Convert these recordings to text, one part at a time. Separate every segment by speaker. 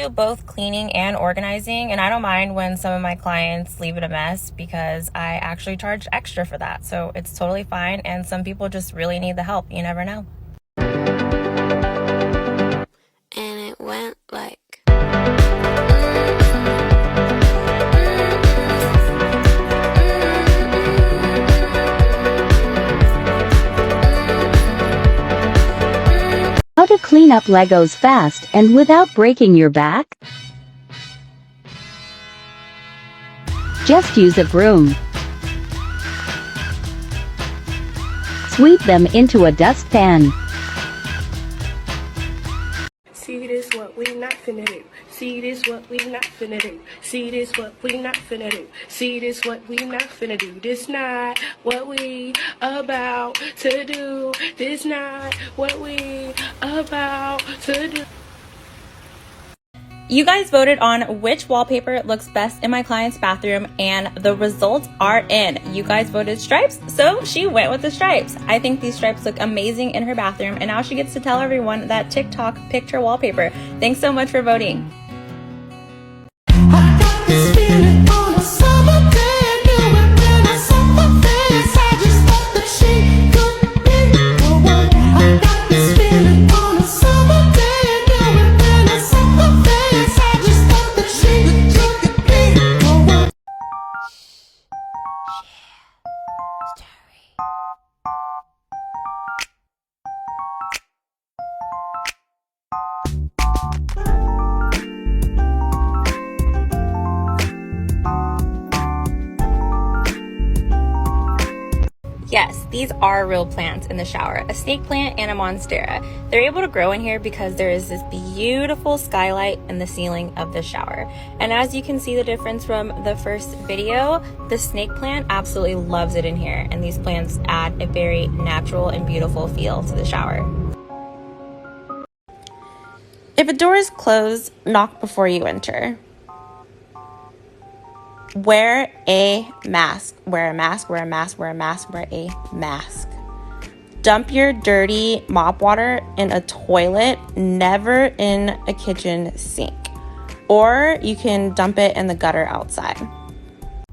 Speaker 1: do both cleaning and organizing, and I don't mind when some of my clients leave it a mess because I actually charge extra for that. So it's totally fine, and some people just really need the help. You never know.
Speaker 2: And it went like
Speaker 3: How to clean up Legos fast and without breaking your back? Just use a broom. Sweep them into a dustpan.
Speaker 4: See this what we not finna do. See this what we not finna do. See this what we not finna do. See this what we not finna do. This not what we about to do. This not what we about to do.
Speaker 1: You guys voted on which wallpaper looks best in my client's bathroom, and the results are in. You guys voted stripes, so she went with the stripes. I think these stripes look amazing in her bathroom, and now she gets to tell everyone that TikTok picked her wallpaper. Thanks so much for voting. Yes, these are real plants in the shower, a snake plant and a monstera. They're able to grow in here because there is this beautiful skylight in the ceiling of the shower. And as you can see the difference from the first video, the snake plant absolutely loves it in here, and these plants add a very natural and beautiful feel to the shower. If a door is closed, knock before you enter. Wear a mask. Wear a mask, wear a mask, wear a mask, wear a mask. Dump your dirty mop water in a toilet, never in a kitchen sink. Or you can dump it in the gutter outside.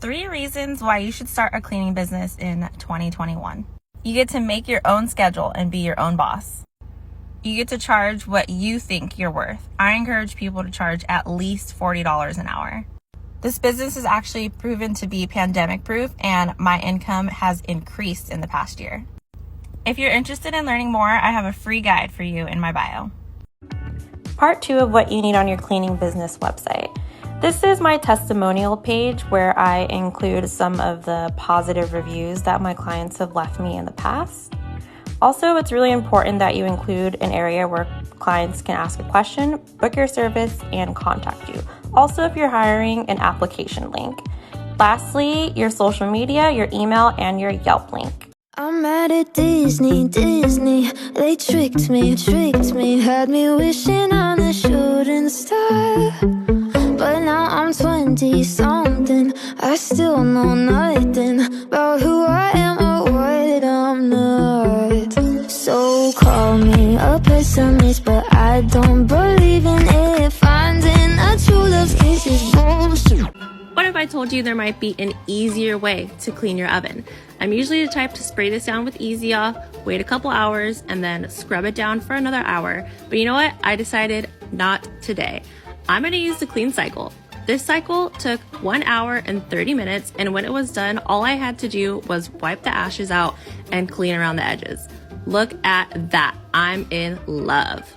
Speaker 1: 3 reasons why you should start a cleaning business in 2021. You get to make your own schedule and be your own boss. You get to charge what you think you're worth. I encourage people to charge at least $40 an hour. This business is actually proven to be pandemic proof, and my income has increased in the past year. If you're interested in learning more, I have a free guide for you in my bio. Part 2 of what you need on your cleaning business website. This is my testimonial page where I include some of the positive reviews that my clients have left me in the past. Also, it's really important that you include an area where clients can ask a question, book your service, and contact you. Also, if you're hiring, an application link. Lastly, your social media, your email, and your Yelp link.
Speaker 2: I'm mad at Disney, they tricked me, had me wishing on a shooting star. But now I'm 20-something, I still know nothing about who I am or what I'm not. So call me a pessimist, but I don't believe in it. Finding a true love's kiss is bullshit.
Speaker 1: What if I told you there might be an easier way to clean your oven? I'm usually the type to spray this down with Easy Off, wait a couple hours, and then scrub it down for another hour. But you know what? I decided not today. I'm gonna use the clean cycle. This cycle took 1 hour and 30 minutes, and when it was done, all I had to do was wipe the ashes out and clean around the edges. Look at that. I'm in love.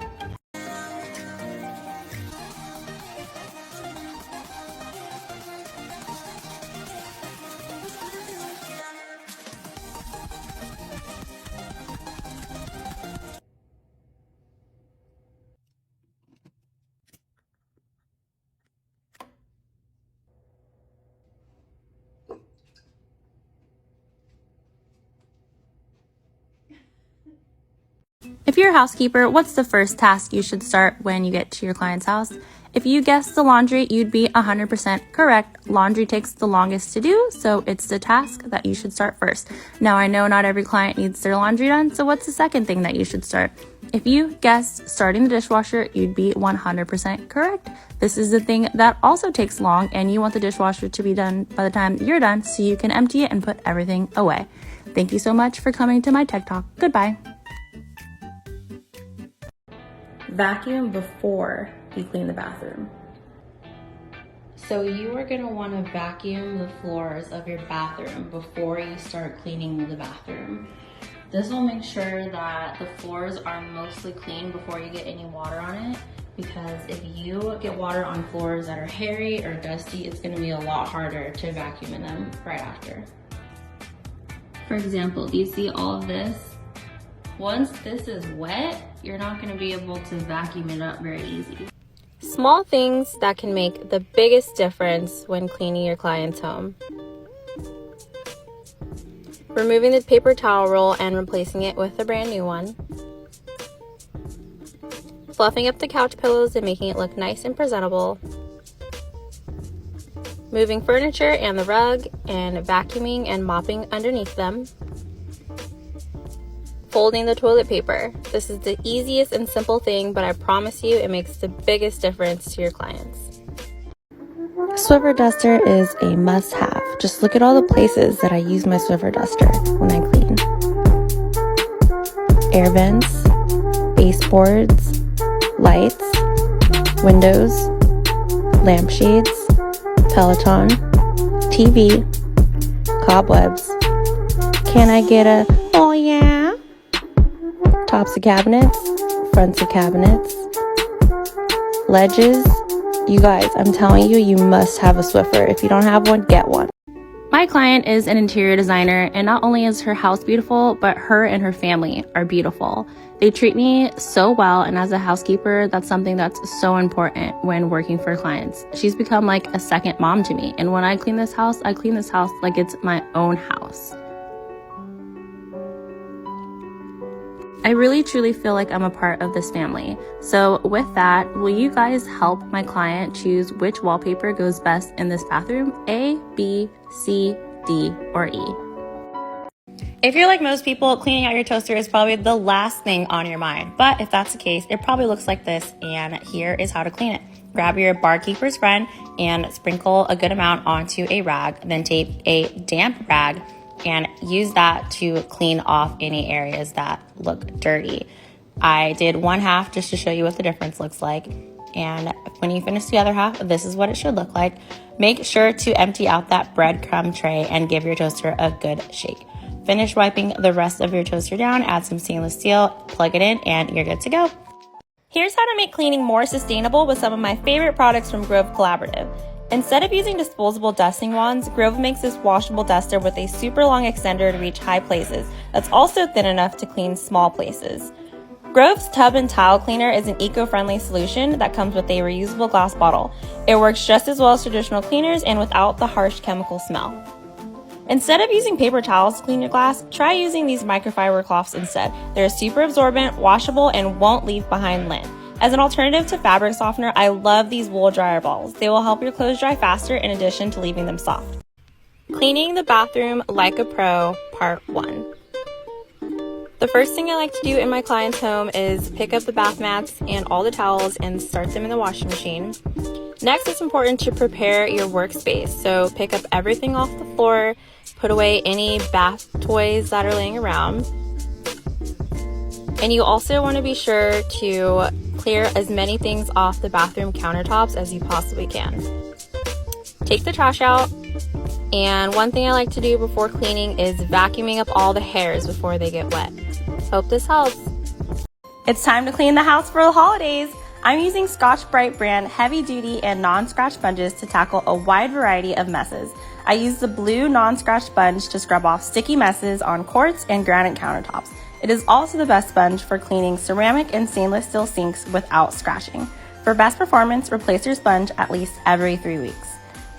Speaker 1: If you're a housekeeper, what's the first task you should start when you get to your client's house? If you guessed the laundry, you'd be 100% correct. Laundry takes the longest to do, so it's the task that you should start first. Now, I know not every client needs their laundry done, so what's the second thing that you should start? If you guessed starting the dishwasher, you'd be 100% correct. This is the thing that also takes long, and you want the dishwasher to be done by the time you're done so you can empty it and put everything away. Thank you so much for coming to my Tech Talk. Goodbye. Vacuum before you clean the bathroom. So you are going to want to vacuum the floors of your bathroom before you start cleaning the bathroom. This will make sure that the floors are mostly clean before you get any water on it, because if you get water on floors that are hairy or dusty, it's going to be a lot harder to vacuum in them right after. For example, do you see all of this? Once this is wet, you're not going to be able to vacuum it up very easy. Small things that can make the biggest difference when cleaning your client's home. Removing the paper towel roll and replacing it with a brand new one. Fluffing up the couch pillows and making it look nice and presentable. Moving furniture and the rug and vacuuming and mopping underneath them. Folding the toilet paper. This is the easiest and simple thing, but I promise you it makes the biggest difference to your clients. Swiffer duster is a must-have. Just look at all the places that I use my Swiffer duster when I clean. Air vents, baseboards, lights, windows, lampshades, Peloton, TV, cobwebs. Can I get a, oh yeah? Tops of cabinets, fronts of cabinets, ledges. You guys, I'm telling you, you must have a Swiffer. If you don't have one, get one. My client is an interior designer, and not only is her house beautiful, but her and her family are beautiful. They treat me so well, and as a housekeeper, that's something that's so important when working for clients. She's become like a second mom to me, and when I clean this house like it's my own house. I really truly feel like I'm a part of this family. So with that, will you guys help my client choose which wallpaper goes best in this bathroom? A, B, C, D, or E? If you're like most people, cleaning out your toaster is probably the last thing on your mind. But if that's the case, it probably looks like this, and here is how to clean it. Grab your barkeeper's friend and sprinkle a good amount onto a rag, then tape a damp rag and use that to clean off any areas that look dirty. I did one half just to show you what the difference looks like. And when you finish the other half, this is what it should look like. Make sure to empty out that breadcrumb tray and give your toaster a good shake. Finish wiping the rest of your toaster down, add some stainless steel, plug it in, and you're good to go. Here's how to make cleaning more sustainable with some of my favorite products from Grove Collaborative. Instead of using disposable dusting wands, Grove makes this washable duster with a super long extender to reach high places that's also thin enough to clean small places. Grove's Tub and Tile Cleaner is an eco-friendly solution that comes with a reusable glass bottle. It works just as well as traditional cleaners and without the harsh chemical smell. Instead of using paper towels to clean your glass, try using these microfiber cloths instead. They're super absorbent, washable, and won't leave behind lint. As an alternative to fabric softener, I love these wool dryer balls. They will help your clothes dry faster in addition to leaving them soft. Cleaning the bathroom like a pro, part 1. The first thing I like to do in my client's home is pick up the bath mats and all the towels and start them in the washing machine. Next, it's important to prepare your workspace. So pick up everything off the floor, put away any bath toys that are laying around. And you also want to be sure to clear as many things off the bathroom countertops as you possibly can. Take the trash out, and one thing I like to do before cleaning is vacuuming up all the hairs before they get wet. Hope this helps. It's time to clean the house for the holidays. I'm using Scotch-Brite brand heavy duty and non-scratch sponges to tackle a wide variety of messes. I use the blue non-scratch sponge to scrub off sticky messes on quartz and granite countertops. It is also the best sponge for cleaning ceramic and stainless steel sinks without scratching. For best performance, replace your sponge at least every 3 weeks.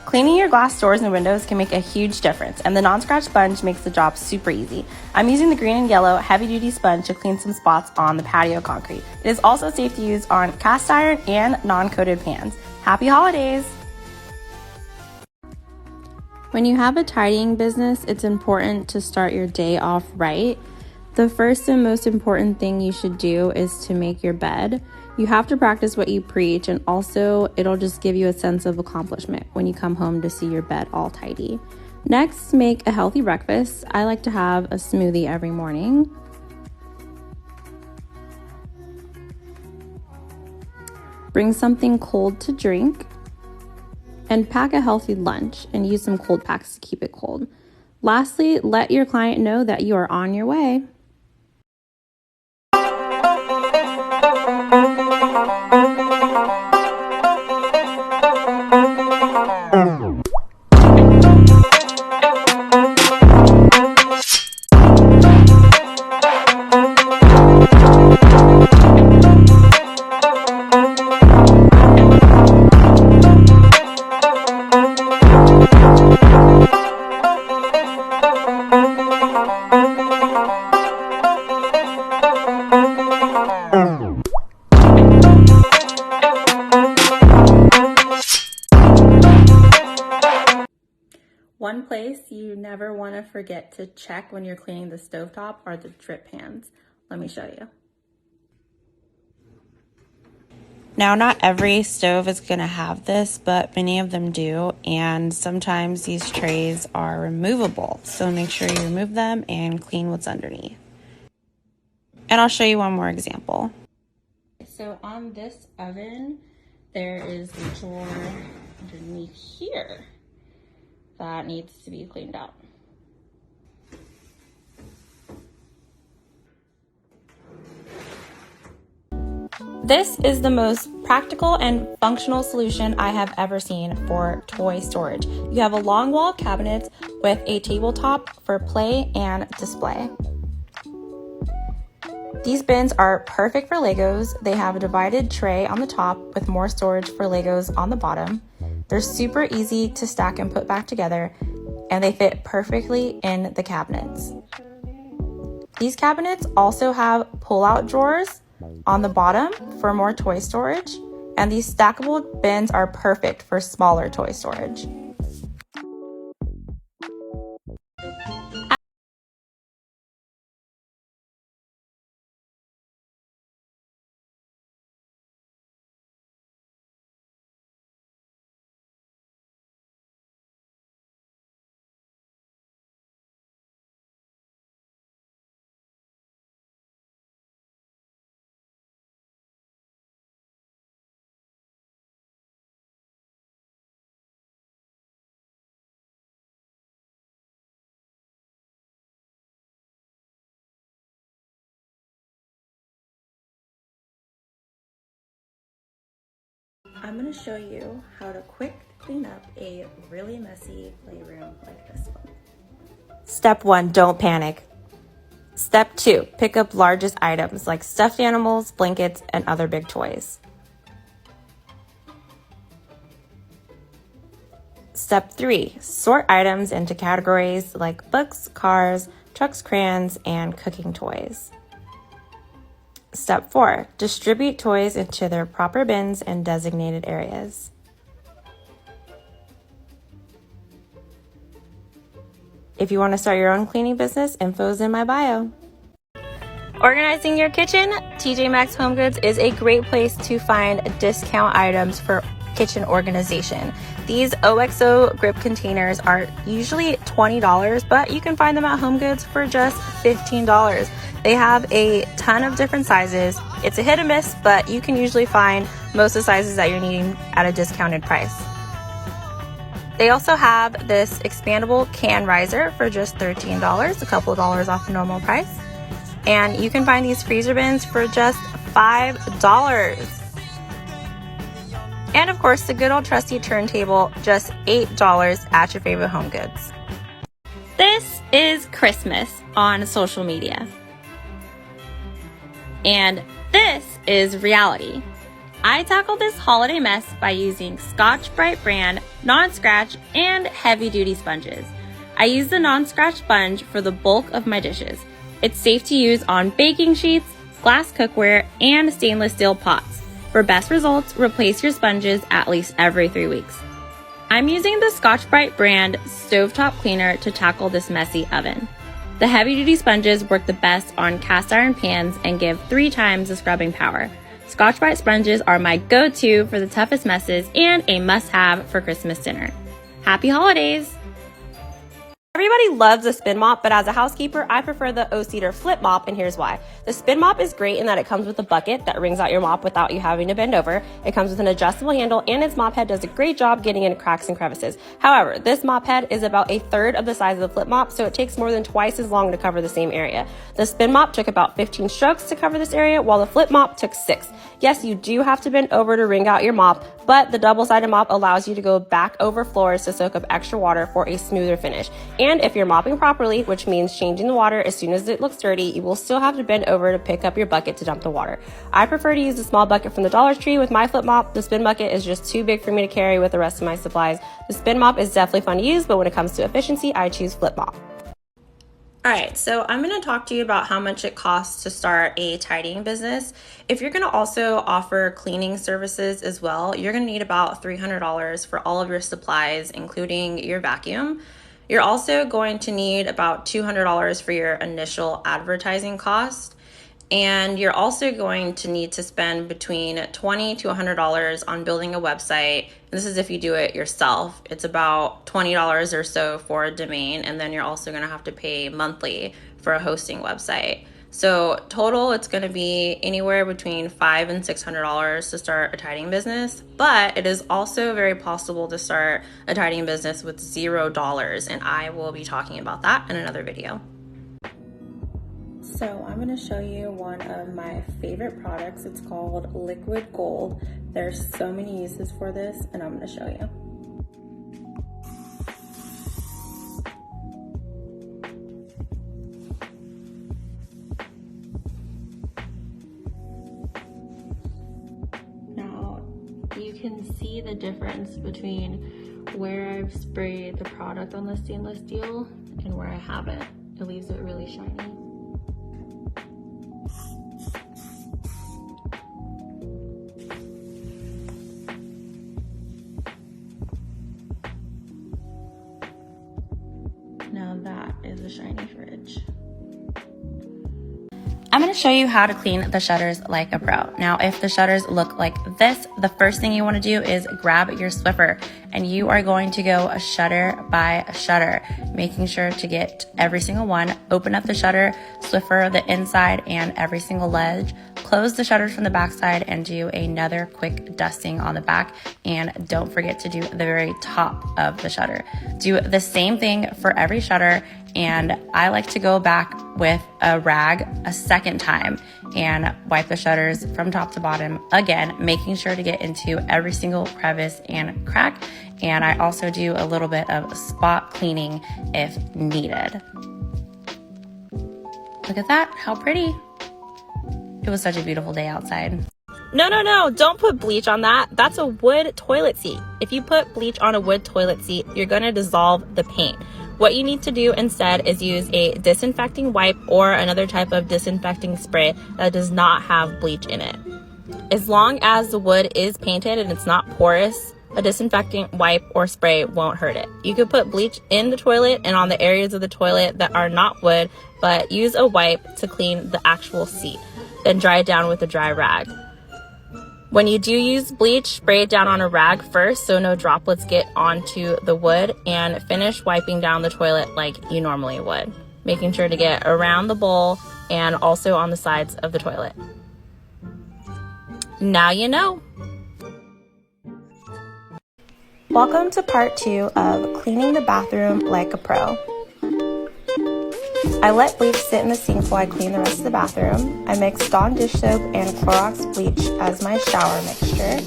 Speaker 1: Cleaning your glass doors and windows can make a huge difference, and the non-scratch sponge makes the job super easy. I'm using the green and yellow heavy-duty sponge to clean some spots on the patio concrete. It is also safe to use on cast iron and non-coated pans. Happy holidays! When you have a tidying business, it's important to start your day off right. The first and most important thing you should do is to make your bed. You have to practice what you preach, and also it'll just give you a sense of accomplishment when you come home to see your bed all tidy. Next, make a healthy breakfast. I like to have a smoothie every morning. Bring something cold to drink, and pack a healthy lunch and use some cold packs to keep it cold. Lastly, let your client know that you are on your way. One place you never want to forget to check when you're cleaning the stovetop are the drip pans. Let me show you. Now, not every stove is going to have this, but many of them do, and sometimes these trays are removable, so make sure you remove them and clean what's underneath. And I'll show you one more example. So on this oven, there is a drawer underneath here that needs to be cleaned out. This is the most practical and functional solution I have ever seen for toy storage. You have a long wall cabinet with a tabletop for play and display. These bins are perfect for Legos. They have a divided tray on the top with more storage for Legos on the bottom. They're super easy to stack and put back together, and they fit perfectly in the cabinets. These cabinets also have pull-out drawers on the bottom for more toy storage, and these stackable bins are perfect for smaller toy storage. I'm going to show you how to quick clean up a really messy playroom like this one. Step 1, don't panic. Step 2, pick up largest items like stuffed animals, blankets, and other big toys. Step 3, sort items into categories like books, cars, trucks, crayons, and cooking toys. Step 4, distribute toys into their proper bins and designated areas. If you want to start your own cleaning business, info is in my bio. Organizing your kitchen, TJ Maxx Home Goods is a great place to find discount items for kitchen organization. These OXO grip containers are usually $20, but you can find them at Home Goods for just $15. They have a ton of different sizes. It's a hit or miss, but you can usually find most of the sizes that you're needing at a discounted price. They also have this expandable can riser for just $13, a couple of dollars off the normal price. And you can find these freezer bins for just $5. And of course, the good old trusty turntable, just $8 at your favorite Home Goods. This is Christmas on social media. And this is reality. I tackled this holiday mess by using Scotch-Brite brand, non-scratch, and heavy-duty sponges. I use the non-scratch sponge for the bulk of my dishes. It's safe to use on baking sheets, glass cookware, and stainless steel pots. For best results, replace your sponges at least every 3 weeks. I'm using the Scotch-Brite brand stovetop cleaner to tackle this messy oven. The heavy-duty sponges work the best on cast iron pans and give 3 times the scrubbing power. Scotch-Brite sponges are my go-to for the toughest messes and a must-have for Christmas dinner. Happy holidays! Everybody loves a spin mop, but as a housekeeper, I prefer the O-Cedar flip mop, and here's why. The spin mop is great in that it comes with a bucket that wrings out your mop without you having to bend over. It comes with an adjustable handle, and its mop head does a great job getting into cracks and crevices. However, this mop head is about 1/3 of the size of the flip mop, so it takes more than twice as long to cover the same area. The spin mop took about 15 strokes to cover this area, while the flip mop took 6. Yes, you do have to bend over to wring out your mop, but the double-sided mop allows you to go back over floors to soak up extra water for a smoother finish. And if you're mopping properly, which means changing the water as soon as it looks dirty, you will still have to bend over to pick up your bucket to dump the water. I prefer to use the small bucket from the Dollar Tree with my flip mop. The spin bucket is just too big for me to carry with the rest of my supplies. The spin mop is definitely fun to use, but when it comes to efficiency, I choose flip mop. Alright, so I'm going to talk to you about how much it costs to start a tidying business. If you're going to also offer cleaning services as well, you're going to need about $300 for all of your supplies, including your vacuum. You're also going to need about $200 for your initial advertising cost. And you're also going to need to spend between $20 to $100 on building a website. This is if you do it yourself. It's about $20 or so for a domain, and then you're also going to have to pay monthly for a hosting website. So total, it's going to be anywhere between $500 and $600 to start a tidying business. But it is also very possible to start a tidying business with $0, and I will be talking about that in another video. So I'm going to show you one of my favorite products. It's called Liquid Gold. There's so many uses for this, and I'm going to show you. Now you can see the difference between where I've sprayed the product on the stainless steel and where I haven't. It leaves it really shiny. Now that is a shiny fridge. I'm going to show you how to clean the shutters like a pro. Now, if the shutters look like this, the first thing you want to do is grab your Swiffer, and you are going to go a shutter by a shutter, making sure to get every single one. Open up the shutter, Swiffer the inside and every single ledge. Close the shutters from the back side and do another quick dusting on the back. And don't forget to do the very top of the shutter. Do the same thing for every shutter. And I like to go back with a rag a second time and wipe the shutters from top to bottom again, making sure to get into every single crevice and crack. And I also do a little bit of spot cleaning if needed. Look at that, how pretty. It was such a beautiful day outside. No, don't put bleach on that. That's a wood toilet seat. If you put bleach on a wood toilet seat, you're gonna dissolve the paint. What you need to do instead is use a disinfecting wipe or another type of disinfecting spray that does not have bleach in it. As long as the wood is painted and it's not porous, a disinfecting wipe or spray won't hurt it. You could put bleach in the toilet and on the areas of the toilet that are not wood, but use a wipe to clean the actual seat. Then dry it down with a dry rag. When you do use bleach, spray it down on a rag first so no droplets get onto the wood, and finish wiping down the toilet like you normally would, making sure to get around the bowl and also on the sides of the toilet. Now you know. Welcome to part 2 of cleaning the bathroom like a pro. I let bleach sit in the sink while I clean the rest of the bathroom. I mix Dawn dish soap and Clorox bleach as my shower mixture.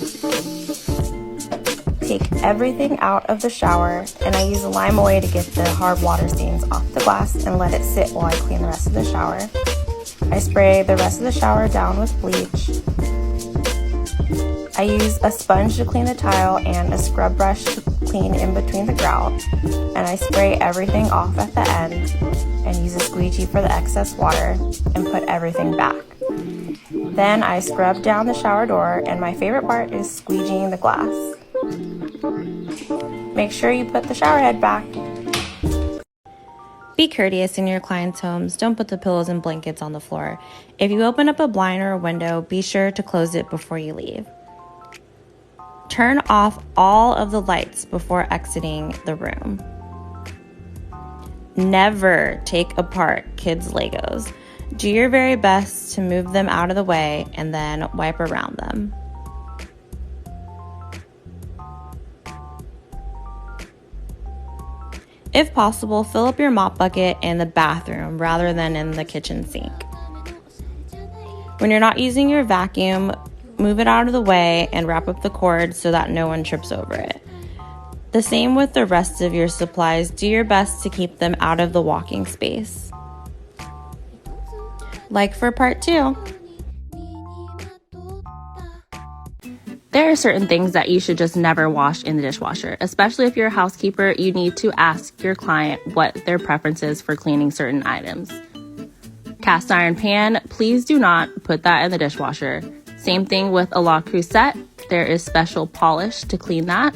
Speaker 1: Take everything out of the shower, and I use a Lime-A-Way to get the hard water stains off the glass and let it sit while I clean the rest of the shower. I spray the rest of the shower down with bleach. I use a sponge to clean the tile and a scrub brush to clean in between the grout, and I spray everything off at the end and use a squeegee for the excess water and put everything back. Then I scrub down the shower door, and my favorite part is squeegeeing the glass. Make sure you put the shower head back. Be courteous in your clients' homes. Don't put the pillows and blankets on the floor. If you open up a blind or a window, be sure to close it before you leave. Turn off all of the lights before exiting the room. Never take apart kids' Legos. Do your very best to move them out of the way and then wipe around them. If possible, fill up your mop bucket in the bathroom rather than in the kitchen sink. When you're not using your vacuum, move it out of the way and wrap up the cord so that no one trips over it. The same with the rest of your supplies. Do your best to keep them out of the walking space. Like for part 2. There are certain things that you should just never wash in the dishwasher. Especially if you're a housekeeper, you need to ask your client what their preference is for cleaning certain items. Cast iron pan, please do not put that in the dishwasher. Same thing with a La Crusette. There is special polish to clean that.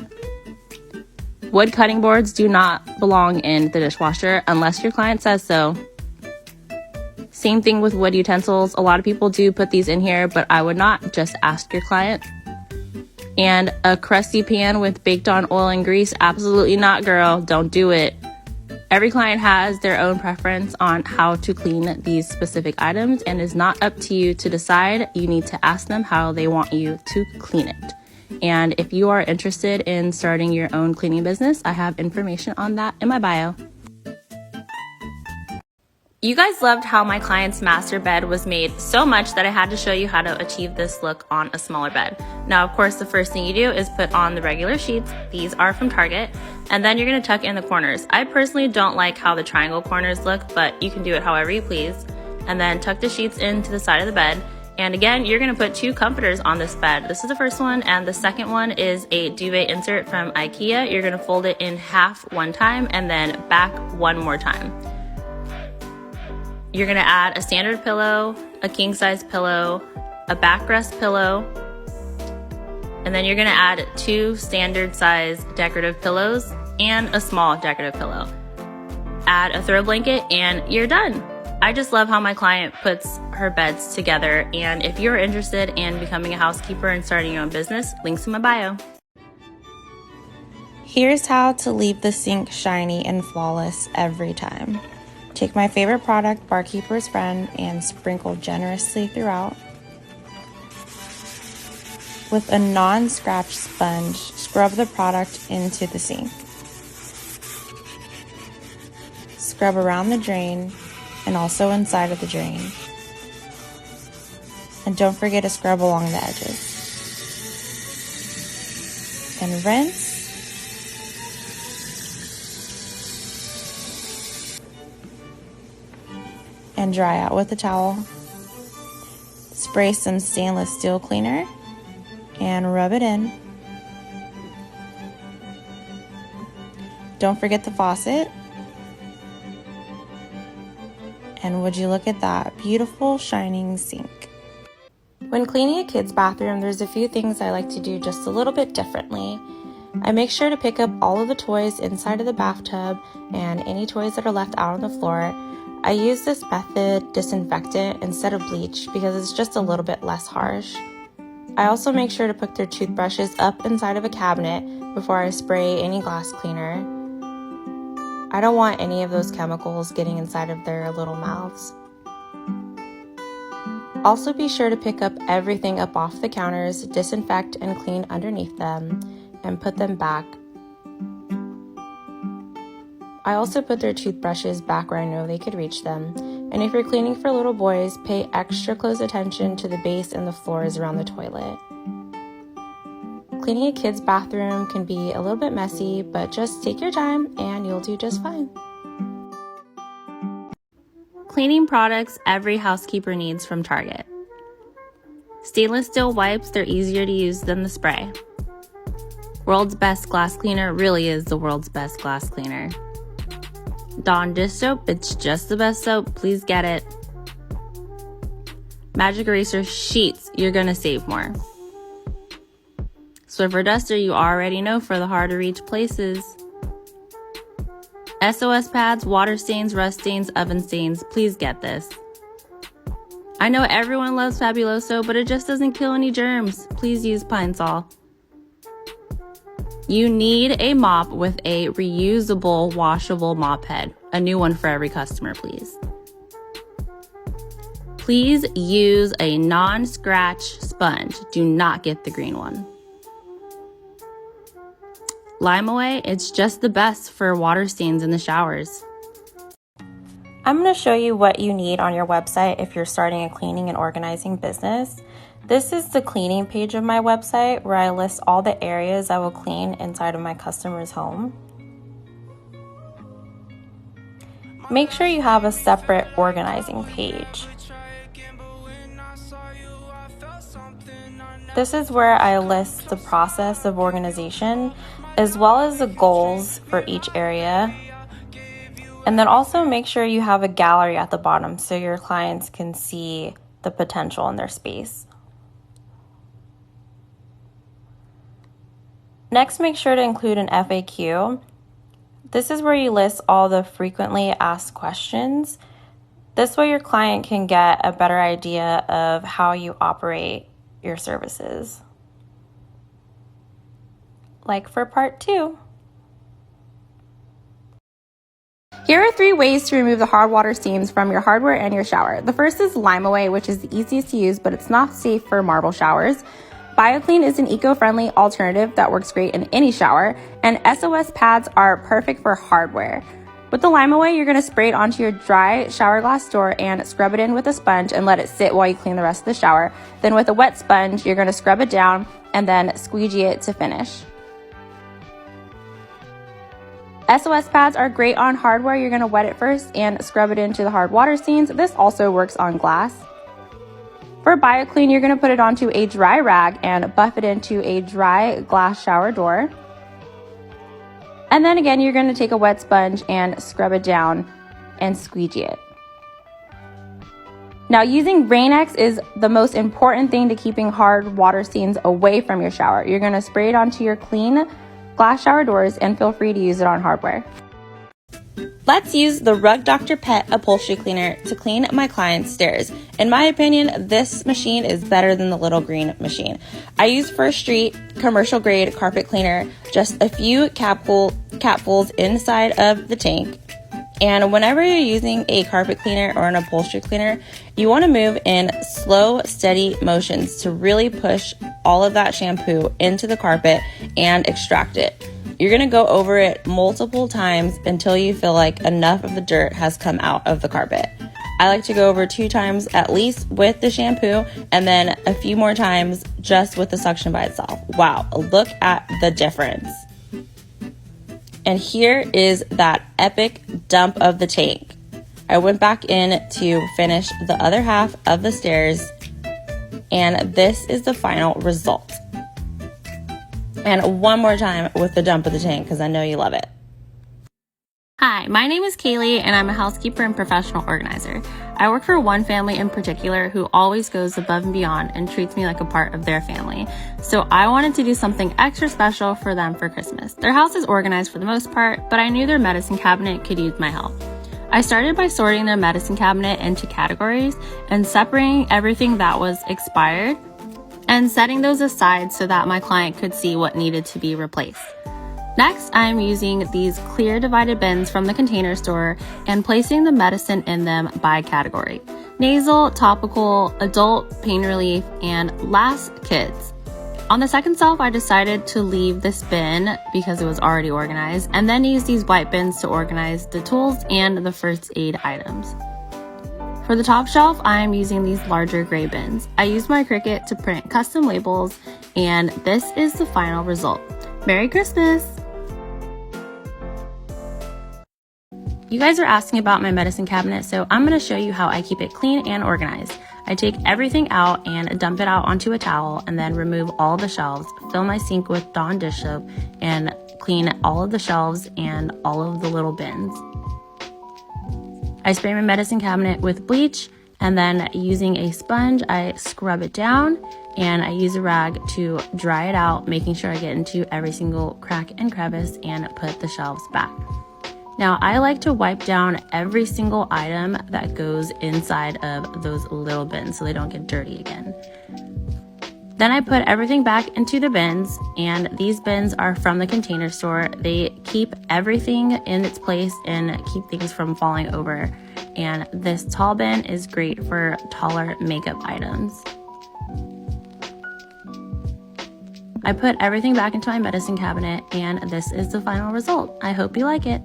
Speaker 1: Wood cutting boards do not belong in the dishwasher unless your client says so. Same thing with wood utensils. A lot of people do put these in here, but I would not. Just ask your client. And a crusty pan with baked on oil and grease, absolutely not, girl. Don't do it. Every client has their own preference on how to clean these specific items, and it's not up to you to decide. You need to ask them how they want you to clean it. And if you are interested in starting your own cleaning business, I have information on that in my bio. You guys loved how my client's master bed was made so much that I had to show you how to achieve this look on a smaller bed. Now, of course, the first thing you do is put on the regular sheets. These are from Target. And then you're gonna tuck in the corners. I personally don't like how the triangle corners look, but you can do it however you please. And then tuck the sheets into the side of the bed. And again, you're gonna put 2 comforters on this bed. This is the first one, and the second one is a duvet insert from IKEA. You're gonna fold it in half one time and then back one more time. You're gonna add a standard pillow, a king size pillow, a backrest pillow, and then you're gonna add 2 standard size decorative pillows and a small decorative pillow. Add a throw blanket and you're done. I just love how my client puts her beds together, and if you're interested in becoming a housekeeper and starting your own business, links in my bio. Here's how to leave the sink shiny and flawless every time. Take my favorite product, Barkeeper's Friend, and sprinkle generously throughout. With a non-scratch sponge, scrub the product into the sink. Scrub around the drain and also inside of the drain. And don't forget to scrub along the edges. And rinse. And dry out with a towel. Spray some stainless steel cleaner and rub it in. Don't forget the faucet. And would you look at that beautiful shining sink. When cleaning a kid's bathroom, there's a few things I like to do just a little bit differently. I make sure to pick up all of the toys inside of the bathtub and any toys that are left out on the floor. I use this method, disinfectant, instead of bleach because it's just a little bit less harsh. I also make sure to put their toothbrushes up inside of a cabinet before I spray any glass cleaner. I don't want any of those chemicals getting inside of their little mouths. Also be sure to pick up everything up off the counters, disinfect and clean underneath them, and put them back. I also put their toothbrushes back where I know they could reach them. And if you're cleaning for little boys, pay extra close attention to the base and the floors around the toilet. Cleaning a kid's bathroom can be a little bit messy, but just take your time and you'll do just fine. Cleaning products every housekeeper needs from Target. Stainless steel wipes, they're easier to use than the spray. World's Best Glass Cleaner really is the world's best glass cleaner. Dawn dish soap, it's just the best soap, please get it. Magic Eraser sheets, you're gonna save more. Swiffer duster, you already know, for the hard to reach places. SOS pads, water stains, rust stains, oven stains, please get this. I know everyone loves Fabuloso, but it just doesn't kill any germs. Please use Pine Sol. You need a mop with a reusable, washable mop head. A new one for every customer, please. Please use a non-scratch sponge. Do not get the green one. Lime Away, it's just the best for water stains in the showers. I'm going to show you what you need on your website if you're starting a cleaning and organizing business. This is the cleaning page of my website where I list all the areas I will clean inside of my customer's home. Make sure you have a separate organizing page. This is where I list the process of organization as well as the goals for each area. And then also make sure you have a gallery at the bottom so your clients can see the potential in their space. Next, make sure to include an FAQ. This is where you list all the frequently asked questions. This way your client can get a better idea of how you operate your services. Like for part 2. Here are 3 ways to remove the hard water stains from your hardware and your shower. The first is Lime Away, which is the easiest to use, but it's not safe for marble showers. BioClean is an eco-friendly alternative that works great in any shower, and SOS pads are perfect for hardware. With the Lime Away, you're going to spray it onto your dry shower glass door and scrub it in with a sponge and let it sit while you clean the rest of the shower. Then with a wet sponge, you're going to scrub it down and then squeegee it to finish. SOS pads are great on hardware. You're going to wet it first and scrub it into the hard water stains. This also works on glass. For BioClean, you're going to put it onto a dry rag and buff it into a dry glass shower door. And then again, you're going to take a wet sponge and scrub it down and squeegee it. Now, using Rain-X is the most important thing to keeping hard water stains away from your shower. You're going to spray it onto your clean glass shower doors and feel free to use it on hardware. Let's use the Rug Dr. Pet upholstery cleaner to clean my client's stairs. In my opinion, this machine is better than the little green machine. I use First Street commercial grade carpet cleaner, just a few capfuls inside of the tank. And whenever you're using a carpet cleaner or an upholstery cleaner, you want to move in slow, steady motions to really push all of that shampoo into the carpet and extract it. You're going to go over it multiple times until you feel like enough of the dirt has come out of the carpet. I like to go over 2 times at least with the shampoo and then a few more times just with the suction by itself. Wow, look at the difference. And here is that epic dump of the tank. I went back in to finish the other half of the stairs, and this is the final result. And one more time with the dump of the tank because I know you love it. Hi, my name is Kaylee and I'm a housekeeper and professional organizer. I work for one family in particular who always goes above and beyond and treats me like a part of their family. So I wanted to do something extra special for them for Christmas. Their house is organized for the most part, but I knew their medicine cabinet could use my help. I started by sorting their medicine cabinet into categories and separating everything that was expired and setting those aside so that my client could see what needed to be replaced. Next, I'm using these clear divided bins from the Container Store and placing the medicine in them by category: nasal, topical, adult, pain relief, and last, kids. On the second shelf, I decided to leave this bin because it was already organized, and then use these white bins to organize the tools and the first aid items. For the top shelf, I'm using these larger gray bins. I used my Cricut to print custom labels, and this is the final result. Merry Christmas! You guys are asking about my medicine cabinet, so I'm going to show you how I keep it clean and organized. I take everything out and dump it out onto a towel and then remove all the shelves, fill my sink with Dawn dish soap, and clean all of the shelves and all of the little bins. I spray my medicine cabinet with bleach, and then using a sponge, I scrub it down and I use a rag to dry it out, making sure I get into every single crack and crevice and put the shelves back. Now, I like to wipe down every single item that goes inside of those little bins so they don't get dirty again. Then I put everything back into the bins, and these bins are from the Container Store. They keep everything in its place and keep things from falling over. And this tall bin is great for taller makeup items. I put everything back into my medicine cabinet, and this is the final result. I hope you like it.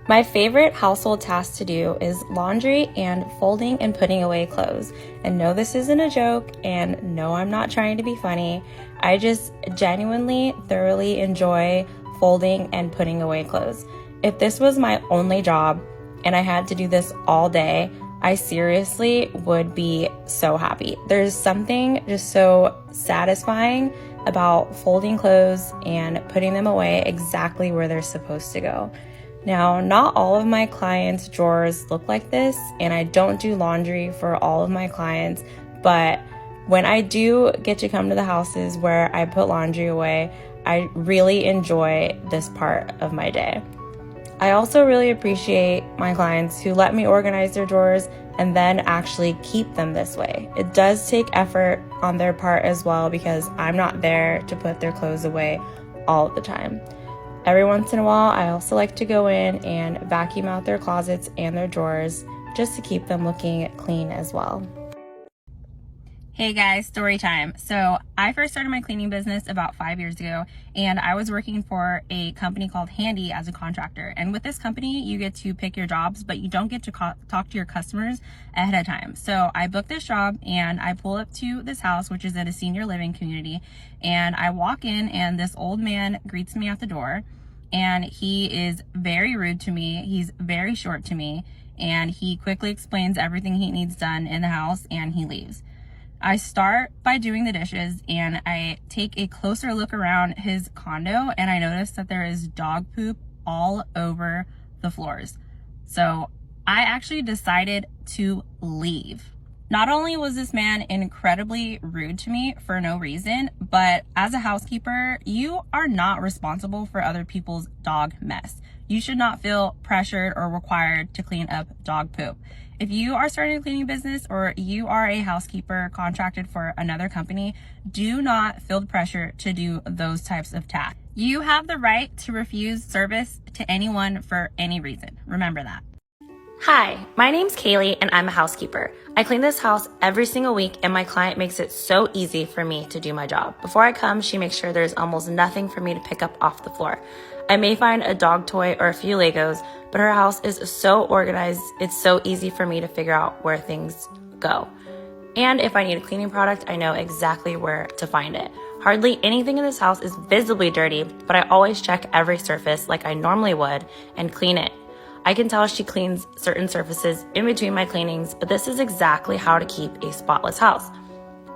Speaker 1: My favorite household task to do is laundry and folding and putting away clothes. And no, this isn't a joke, and no, I'm not trying to be funny. I just genuinely, thoroughly enjoy folding and putting away clothes. If this was my only job and I had to do this all day, I seriously would be so happy. There's something just so satisfying about folding clothes and putting them away exactly where they're supposed to go. Now, not all of my clients' drawers look like this, and I don't do laundry for all of my clients, but when I do get to come to the houses where I put laundry away, I really enjoy this part of my day. I also really appreciate my clients who let me organize their drawers and then actually keep them this way. It does take effort on their part as well because I'm not there to put their clothes away all the time. Every once in a while, I also like to go in and vacuum out their closets and their drawers just to keep them looking clean as well. Hey guys, story time. So I first started my cleaning business about 5 years ago, and I was working for a company called Handy as a contractor. And with this company, you get to pick your jobs, but you don't get to talk to your customers ahead of time. So I booked this job and I pull up to this house, which is at a senior living community. And I walk in and this old man greets me at the door, and he is very rude to me. He's very short to me, and he quickly explains everything he needs done in the house and he leaves. I start by doing the dishes, and I take a closer look around his condo, and I notice that there is dog poop all over the floors. So I actually decided to leave. Not only was this man incredibly rude to me for no reason, but as a housekeeper, you are not responsible for other people's dog mess. You should not feel pressured or required to clean up dog poop. If you are starting a cleaning business or you are a housekeeper contracted for another company, do not feel the pressure to do those types of tasks. You have the right to refuse service to anyone for any reason. Remember that. Hi, my name's Kaylee and I'm a housekeeper. I clean this house every single week and my client makes it so easy for me to do my job. Before I come, she makes sure there's almost nothing for me to pick up off the floor. I may find a dog toy or a few Legos, but her house is so organized, it's so easy for me to figure out where things go. And if I need a cleaning product, I know exactly where to find it. Hardly anything in this house is visibly dirty, but I always check every surface like I normally would and clean it. I can tell she cleans certain surfaces in between my cleanings, but this is exactly how to keep a spotless house.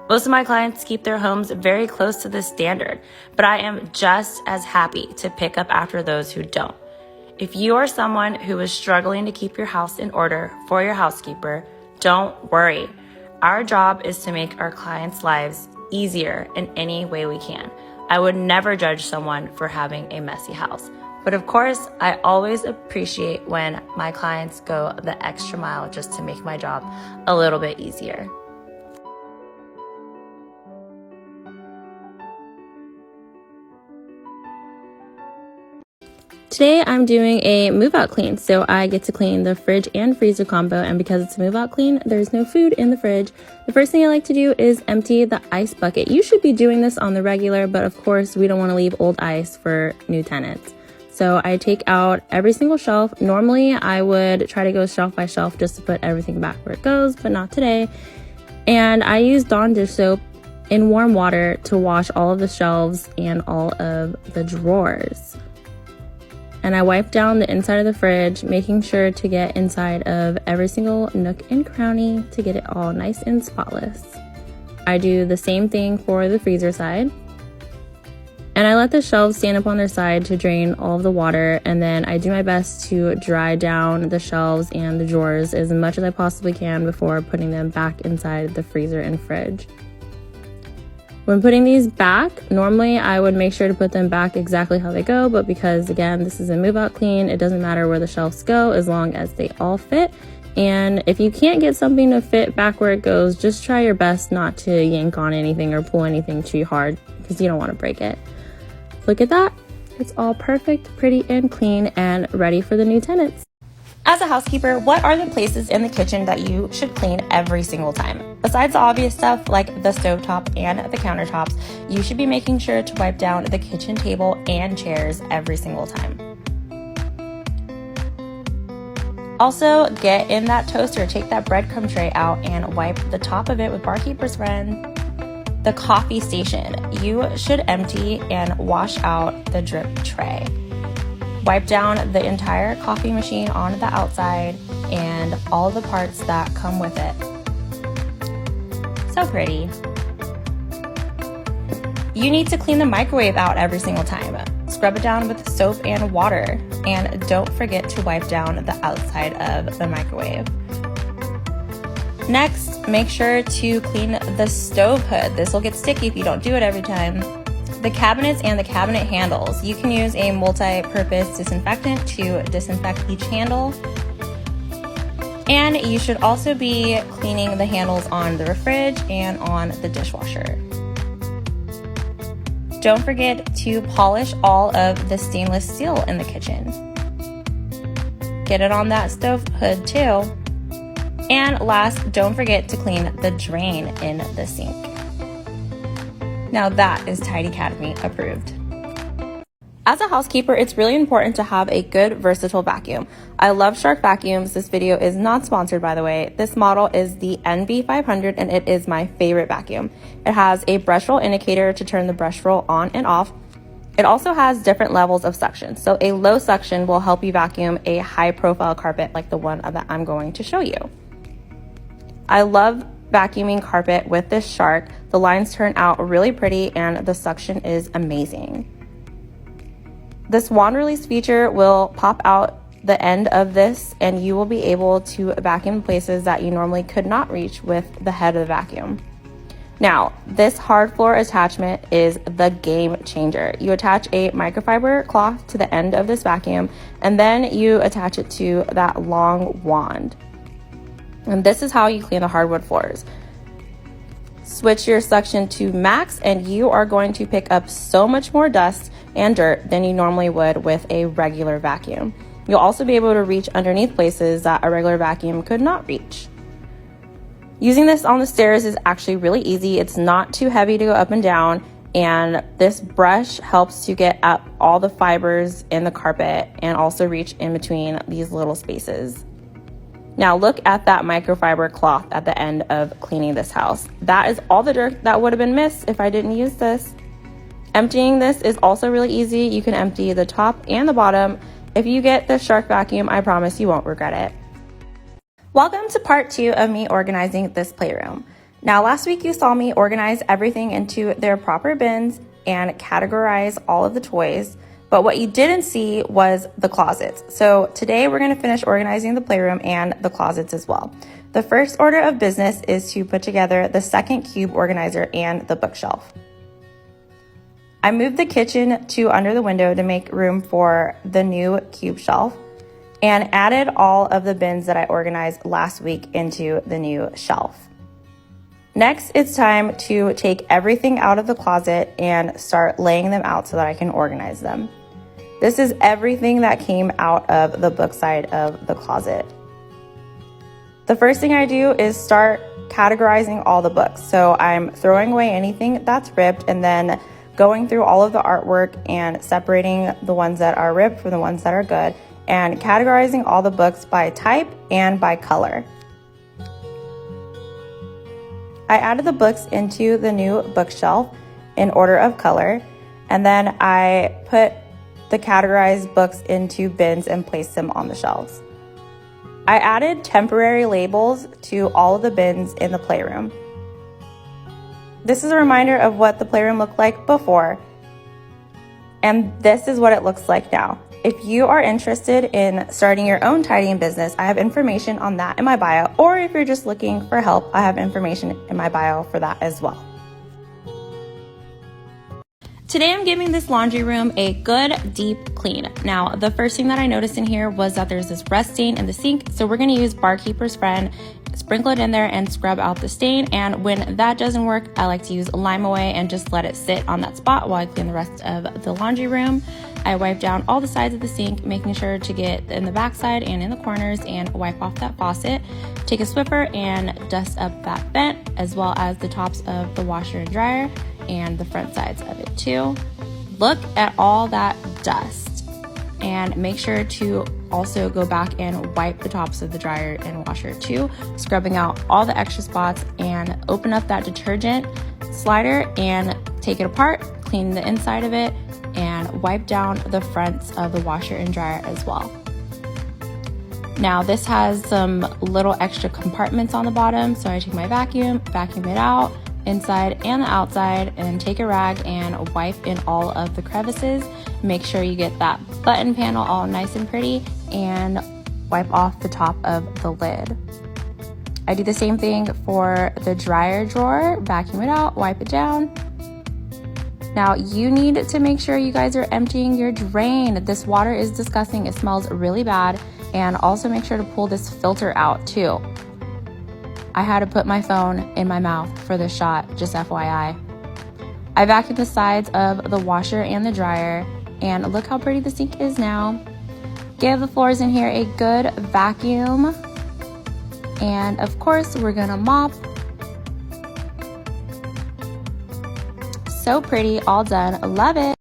Speaker 1: Most of my clients keep their homes very close to this standard, but I am just as happy to pick up after those who don't. If you are someone who is struggling to keep your house in order for your housekeeper, don't worry. Our job is to make our clients' lives easier in any way we can. I would never judge someone for having a messy house. But of course, I always appreciate when my clients go the extra mile just to make my job a little bit easier. Today I'm doing a move-out clean, so I get to clean the fridge and freezer combo, and because it's a move-out clean, there's no food in the fridge. The first thing I like to do is empty the ice bucket. You should be doing this on the regular, but of course we don't want to leave old ice for new tenants. So I take out every single shelf. Normally I would try to go shelf by shelf just to put everything back where it goes, but not today. And I use Dawn dish soap in warm water to wash all of the shelves and all of the drawers. And I wipe down the inside of the fridge, making sure to get inside of every single nook and cranny to get it all nice and spotless. I do the same thing for the freezer side. And I let the shelves stand up on their side to drain all of the water, and then I do my best to dry down the shelves and the drawers as much as I possibly can before putting them back inside the freezer and fridge. When putting these back, normally I would make sure to put them back exactly how they go, but because again, this is a move out clean, it doesn't matter where the shelves go as long as they all fit. And if you can't get something to fit back where it goes, just try your best not to yank on anything or pull anything too hard because you don't want to break it. Look at that. It's all perfect, pretty, and clean and ready for the new tenants. As a housekeeper, what are the places in the kitchen that you should clean every single time? Besides the obvious stuff like the stovetop and the countertops, you should be making sure to wipe down the kitchen table and chairs every single time. Also, get in that toaster, take that breadcrumb tray out and wipe the top of it with Barkeeper's Friend. The coffee station, you should empty and wash out the drip tray. Wipe down the entire coffee machine on the outside and all the parts that come with it. So pretty. You need to clean the microwave out every single time. Scrub it down with soap and water. And don't forget to wipe down the outside of the microwave. Next, make sure to clean the stove hood. This will get sticky if you don't do it every time. The cabinets and the cabinet handles. You can use a multi-purpose disinfectant to disinfect each handle. And you should also be cleaning the handles on the fridge and on the dishwasher. Don't forget to polish all of the stainless steel in the kitchen. Get it on that stove hood too. And last, don't forget to clean the drain in the sink. Now that is Tidy Academy approved. As a housekeeper, it's really important to have a good versatile vacuum. I love Shark vacuums. This video is not sponsored, by the way. This model is the NB500 and it is my favorite vacuum. It has a brush roll indicator to turn the brush roll on and off. It also has different levels of suction. So a low suction will help you vacuum a high profile carpet like the one that I'm going to show you. I love vacuuming carpet with this Shark. The lines turn out really pretty and the suction is amazing. This wand release feature will pop out the end of this and you will be able to vacuum places that you normally could not reach with the head of the vacuum. Now, this hard floor attachment is the game changer. You attach a microfiber cloth to the end of this vacuum and then you attach it to that long wand. And this is how you clean the hardwood floors. Switch your suction to max and you are going to pick up so much more dust and dirt than you normally would with a regular vacuum. You'll also be able to reach underneath places that a regular vacuum could not reach. Using this on the stairs is actually really easy. It's not too heavy to go up and down, and this brush helps to get up all the fibers in the carpet and also reach in between these little spaces. Now look at that microfiber cloth at the end of cleaning this house. That is all the dirt that would have been missed if I didn't use this. Emptying this is also really easy. You can empty the top and the bottom. If you get the Shark vacuum, I promise you won't regret it. Welcome to part 2 of me organizing this playroom. Now last week you saw me organize everything into their proper bins and categorize all of the toys. But what you didn't see was the closets. So today we're gonna finish organizing the playroom and the closets as well. The first order of business is to put together the second cube organizer and the bookshelf. I moved the kitchen to under the window to make room for the new cube shelf and added all of the bins that I organized last week into the new shelf. Next, it's time to take everything out of the closet and start laying them out so that I can organize them. This is everything that came out of the book side of the closet. The first thing I do is start categorizing all the books. So I'm throwing away anything that's ripped and then going through all of the artwork and separating the ones that are ripped from the ones that are good and categorizing all the books by type and by color. I added the books into the new bookshelf in order of color, and then I put the categorized books into bins and placed them on the shelves. I added temporary labels to all of the bins in the playroom. This is a reminder of what the playroom looked like before, and this is what it looks like now. If you are interested in starting your own tidying business, I have information on that in my bio, or if you're just looking for help, I have information in my bio for that as well. Today I'm giving this laundry room a good deep clean. Now, the first thing that I noticed in here was that there's this rust stain in the sink, so we're gonna use Barkeeper's Friend, sprinkle it in there and scrub out the stain. And when that doesn't work, I like to use Lime Away and just let it sit on that spot while I clean the rest of the laundry room. I wipe down all the sides of the sink, making sure to get in the backside and in the corners and wipe off that faucet. Take a Swiffer and dust up that vent, as well as the tops of the washer and dryer and the front sides of it too. Look at all that dust and make sure to also go back and wipe the tops of the dryer and washer too, scrubbing out all the extra spots, and open up that detergent slider and take it apart, clean the inside of it, and wipe down the fronts of the washer and dryer as well. Now this has some little extra compartments on the bottom, so I take my vacuum it out, inside and the outside, and take a rag and wipe in all of the crevices. Make sure you get that button panel all nice and pretty and wipe off the top of the lid. I do the same thing for the dryer drawer, vacuum it out, wipe it down. Now you need to make sure you guys are emptying your drain. This water is disgusting, it smells really bad, and also make sure to pull this filter out too. I had to put my phone in my mouth for this shot, just FYI. I vacuumed the sides of the washer and the dryer, and look how pretty the sink is now. Give the floors in here a good vacuum. And of course, we're gonna mop. So pretty, all done, love it.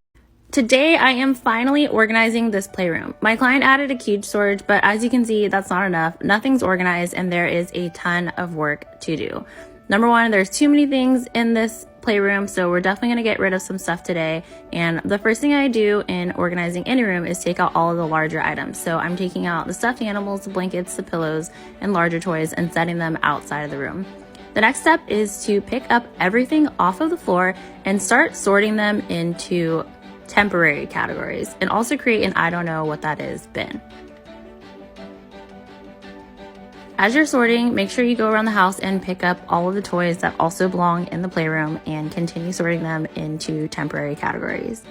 Speaker 1: Today, I am finally organizing this playroom. My client added a cube storage, but as you can see, that's not enough. Nothing's organized and there is a ton of work to do. Number one, there's too many things in this playroom, so we're definitely gonna get rid of some stuff today. And the first thing I do in organizing any room is take out all of the larger items. So I'm taking out the stuffed animals, the blankets, the pillows, and larger toys and setting them outside of the room. The next step is to pick up everything off of the floor and start sorting them into temporary categories, and also create an I don't know what that is bin. As you're sorting, make sure you go around the house and pick up all of the toys that also belong in the playroom and continue sorting them into temporary categories.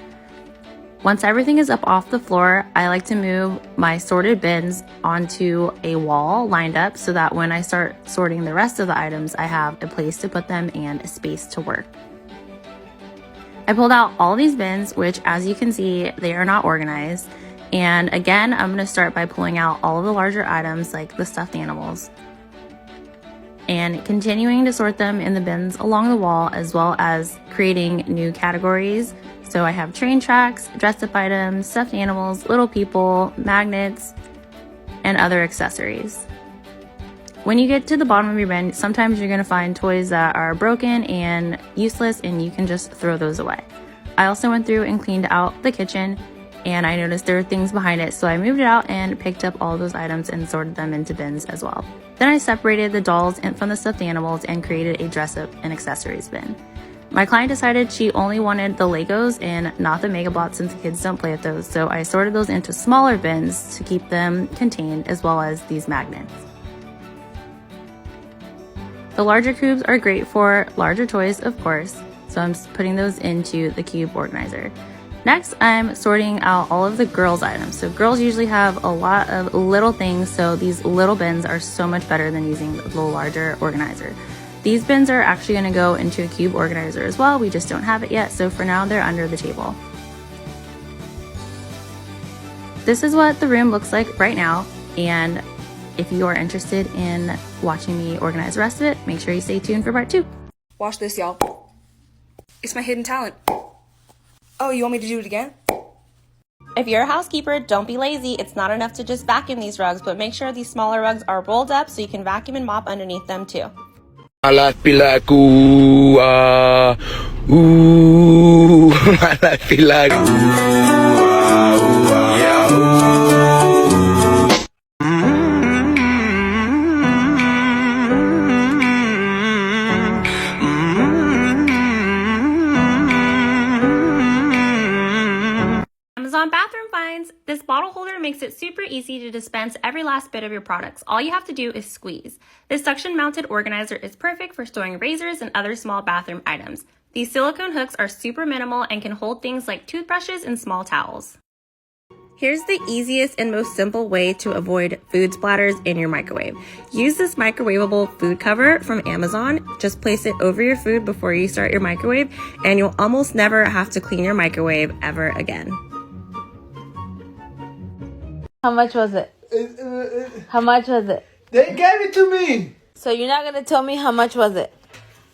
Speaker 1: Once everything is up off the floor, I like to move my sorted bins onto a wall lined up so that when I start sorting the rest of the items, I have a place to put them and a space to work. I pulled out all these bins, which as you can see, they are not organized. And again, I'm gonna start by pulling out all of the larger items like the stuffed animals and continuing to sort them in the bins along the wall, as well as creating new categories. So I have train tracks, dress up items, stuffed animals, little people, magnets, and other accessories. When you get to the bottom of your bin, sometimes you're gonna find toys that are broken and useless and you can just throw those away. I also went through and cleaned out the kitchen and I noticed there were things behind it, so I moved it out and picked up all those items and sorted them into bins as well. Then I separated the dolls from the stuffed animals and created a dress up and accessories bin. My client decided she only wanted the Legos and not the Megabots since the kids don't play with those, so I sorted those into smaller bins to keep them contained, as well as these magnets. The larger cubes are great for larger toys, of course, so I'm putting those into the cube organizer. Next, I'm sorting out all of the girls' items. So girls usually have a lot of little things, so these little bins are so much better than using the larger organizer. These bins are actually gonna go into a cube organizer as well. We just don't have it yet, so for now they're under the table. This is what the room looks like right now, and if you are interested in watching me organize the rest of it, make sure you stay tuned for part 2.
Speaker 5: Watch this, y'all. It's my hidden talent. Oh, you want me to do it again?
Speaker 1: If you're a housekeeper, don't be lazy. It's not enough to just vacuum these rugs, but make sure these smaller rugs are rolled up so you can vacuum and mop underneath them too.
Speaker 6: My life be like ooh, ooh. My life be like ooh, yeah, ooh.
Speaker 1: Amazon bathroom finds. This bottle holder makes it super easy to dispense every last bit of your products. All you have to do is squeeze. This suction mounted organizer is perfect for storing razors and other small bathroom items. These silicone hooks are super minimal and can hold things like toothbrushes and small towels. Here's the easiest and most simple way to avoid food splatters in your microwave. Use this microwavable food cover from Amazon. Just place it over your food before you start your microwave, and you'll almost never have to clean your microwave ever again.
Speaker 7: How much was it? How much was it?
Speaker 8: They gave it to me.
Speaker 7: So you're not gonna tell me how much was it?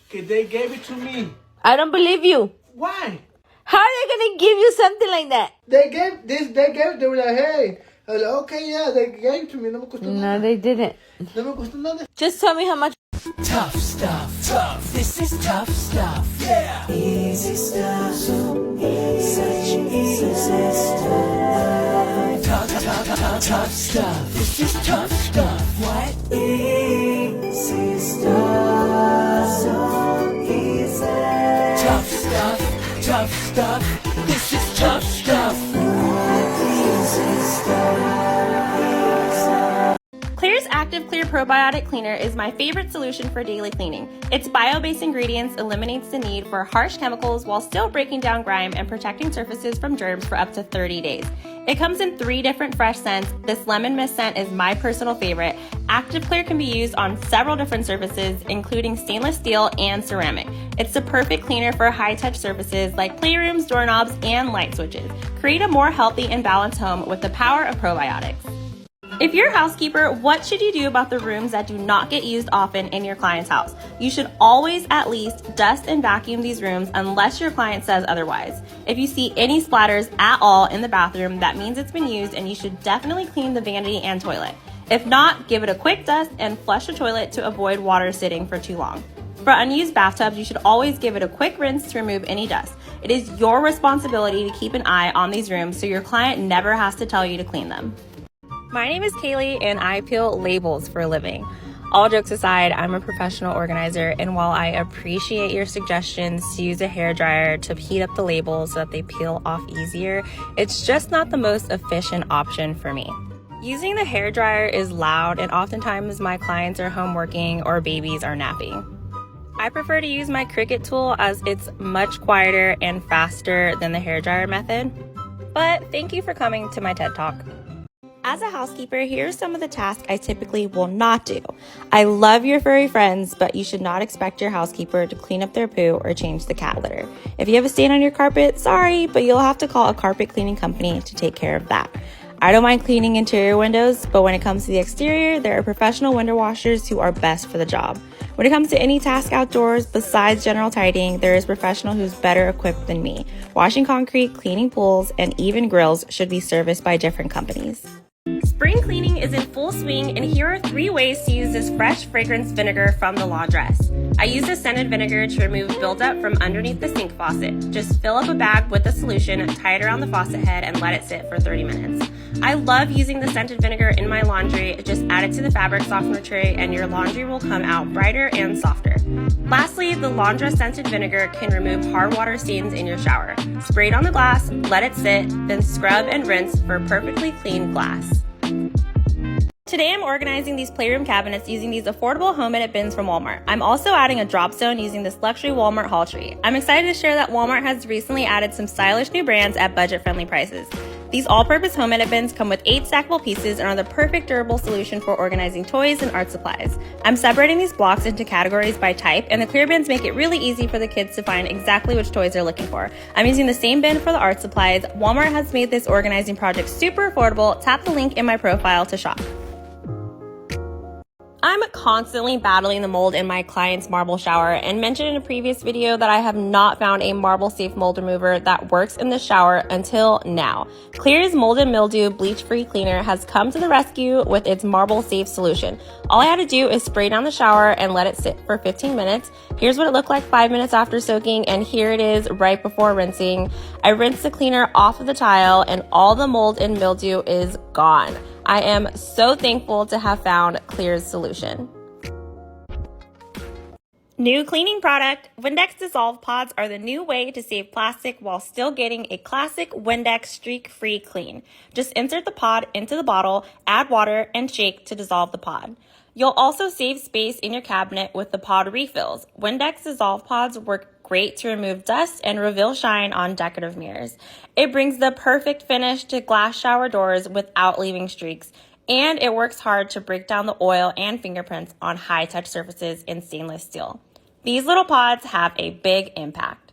Speaker 8: Okay, they gave it to me.
Speaker 7: I don't believe you.
Speaker 8: Why?
Speaker 7: How are they gonna give you something like that?
Speaker 8: They gave this. They were like, hey. I was like, okay, yeah, they gave it to me. No me costó
Speaker 7: No,
Speaker 8: nada.
Speaker 7: they didn't.
Speaker 8: No me costó nada.
Speaker 7: Just tell me how much.
Speaker 9: Tough stuff. Tough. This is tough stuff. Yeah. Easy stuff. So such easy stuff. Tough stuff. This is tough stuff. What? Easy stuff. So easy. Tough stuff. Tough stuff. This is tough stuff. Easy stuff.
Speaker 1: Clear's Active Clear Probiotic Cleaner is my favorite solution for daily cleaning. Its bio-based ingredients eliminates the need for harsh chemicals while still breaking down grime and protecting surfaces from germs for up to 30 days. It comes in 3 different fresh scents. This lemon mist scent is my personal favorite. Active Clear can be used on several different surfaces, including stainless steel and ceramic. It's the perfect cleaner for high-touch surfaces like playrooms, doorknobs, and light switches. Create a more healthy and balanced home with the power of probiotics. If you're a housekeeper, what should you do about the rooms that do not get used often in your client's house? You should always at least dust and vacuum these rooms unless your client says otherwise. If you see any splatters at all in the bathroom, that means it's been used and you should definitely clean the vanity and toilet. If not, give it a quick dust and flush the toilet to avoid water sitting for too long. For unused bathtubs, you should always give it a quick rinse to remove any dust. It is your responsibility to keep an eye on these rooms so your client never has to tell you to clean them. My name is Kaylee and I peel labels for a living. All jokes aside, I'm a professional organizer, and while I appreciate your suggestions to use a hairdryer to heat up the labels so that they peel off easier, it's just not the most efficient option for me. Using the hairdryer is loud, and oftentimes my clients are home working or babies are napping. I prefer to use my Cricut tool as it's much quieter and faster than the hairdryer method. But thank you for coming to my TED Talk. As a housekeeper, here are some of the tasks I typically will not do. I love your furry friends, but you should not expect your housekeeper to clean up their poo or change the cat litter. If you have a stain on your carpet, sorry, but you'll have to call a carpet cleaning company to take care of that. I don't mind cleaning interior windows, but when it comes to the exterior, there are professional window washers who are best for the job. When it comes to any task outdoors besides general tidying, there is a professional who's better equipped than me. Washing concrete, cleaning pools, and even grills should be serviced by different companies. Spring cleaning is in full swing, and here are 3 ways to use this fresh fragrance vinegar from the laundress. I use the scented vinegar to remove buildup from underneath the sink faucet. Just fill up a bag with the solution, tie it around the faucet head, and let it sit for 30 minutes. I love using the scented vinegar in my laundry. Just add it to the fabric softener tray and your laundry will come out brighter and softer. Lastly, the laundress scented vinegar can remove hard water stains in your shower. Spray it on the glass, let it sit, then scrub and rinse for perfectly clean glass. Today I'm organizing these playroom cabinets using these affordable home edit bins from Walmart. I'm also adding a drop zone using this luxury Walmart haul tree. I'm excited to share that Walmart has recently added some stylish new brands at budget-friendly prices. These all-purpose home edit bins come with 8 stackable pieces and are the perfect durable solution for organizing toys and art supplies. I'm separating these blocks into categories by type, and the clear bins make it really easy for the kids to find exactly which toys they're looking for. I'm using the same bin for the art supplies. Walmart has made this organizing project super affordable. Tap the link in my profile to shop. I'm constantly battling the mold in my client's marble shower and mentioned in a previous video that I have not found a marble safe mold remover that works in the shower until now. Clear's mold and mildew bleach-free cleaner has come to the rescue with its marble safe solution. All I had to do is spray down the shower and let it sit for 15 minutes. Here's what it looked like 5 minutes after soaking, and here it is right before rinsing. I rinsed the cleaner off of the tile and all the mold and mildew is gone. I am so thankful to have found Clear's solution. New cleaning product, Windex Dissolve Pods are the new way to save plastic while still getting a classic Windex streak-free clean. Just insert the pod into the bottle, add water, and shake to dissolve the pod. You'll also save space in your cabinet with the pod refills. Windex Dissolve Pods work great to remove dust and reveal shine on decorative mirrors. It brings the perfect finish to glass shower doors without leaving streaks, and it works hard to break down the oil and fingerprints on high-touch surfaces in stainless steel. These little pods have a big impact.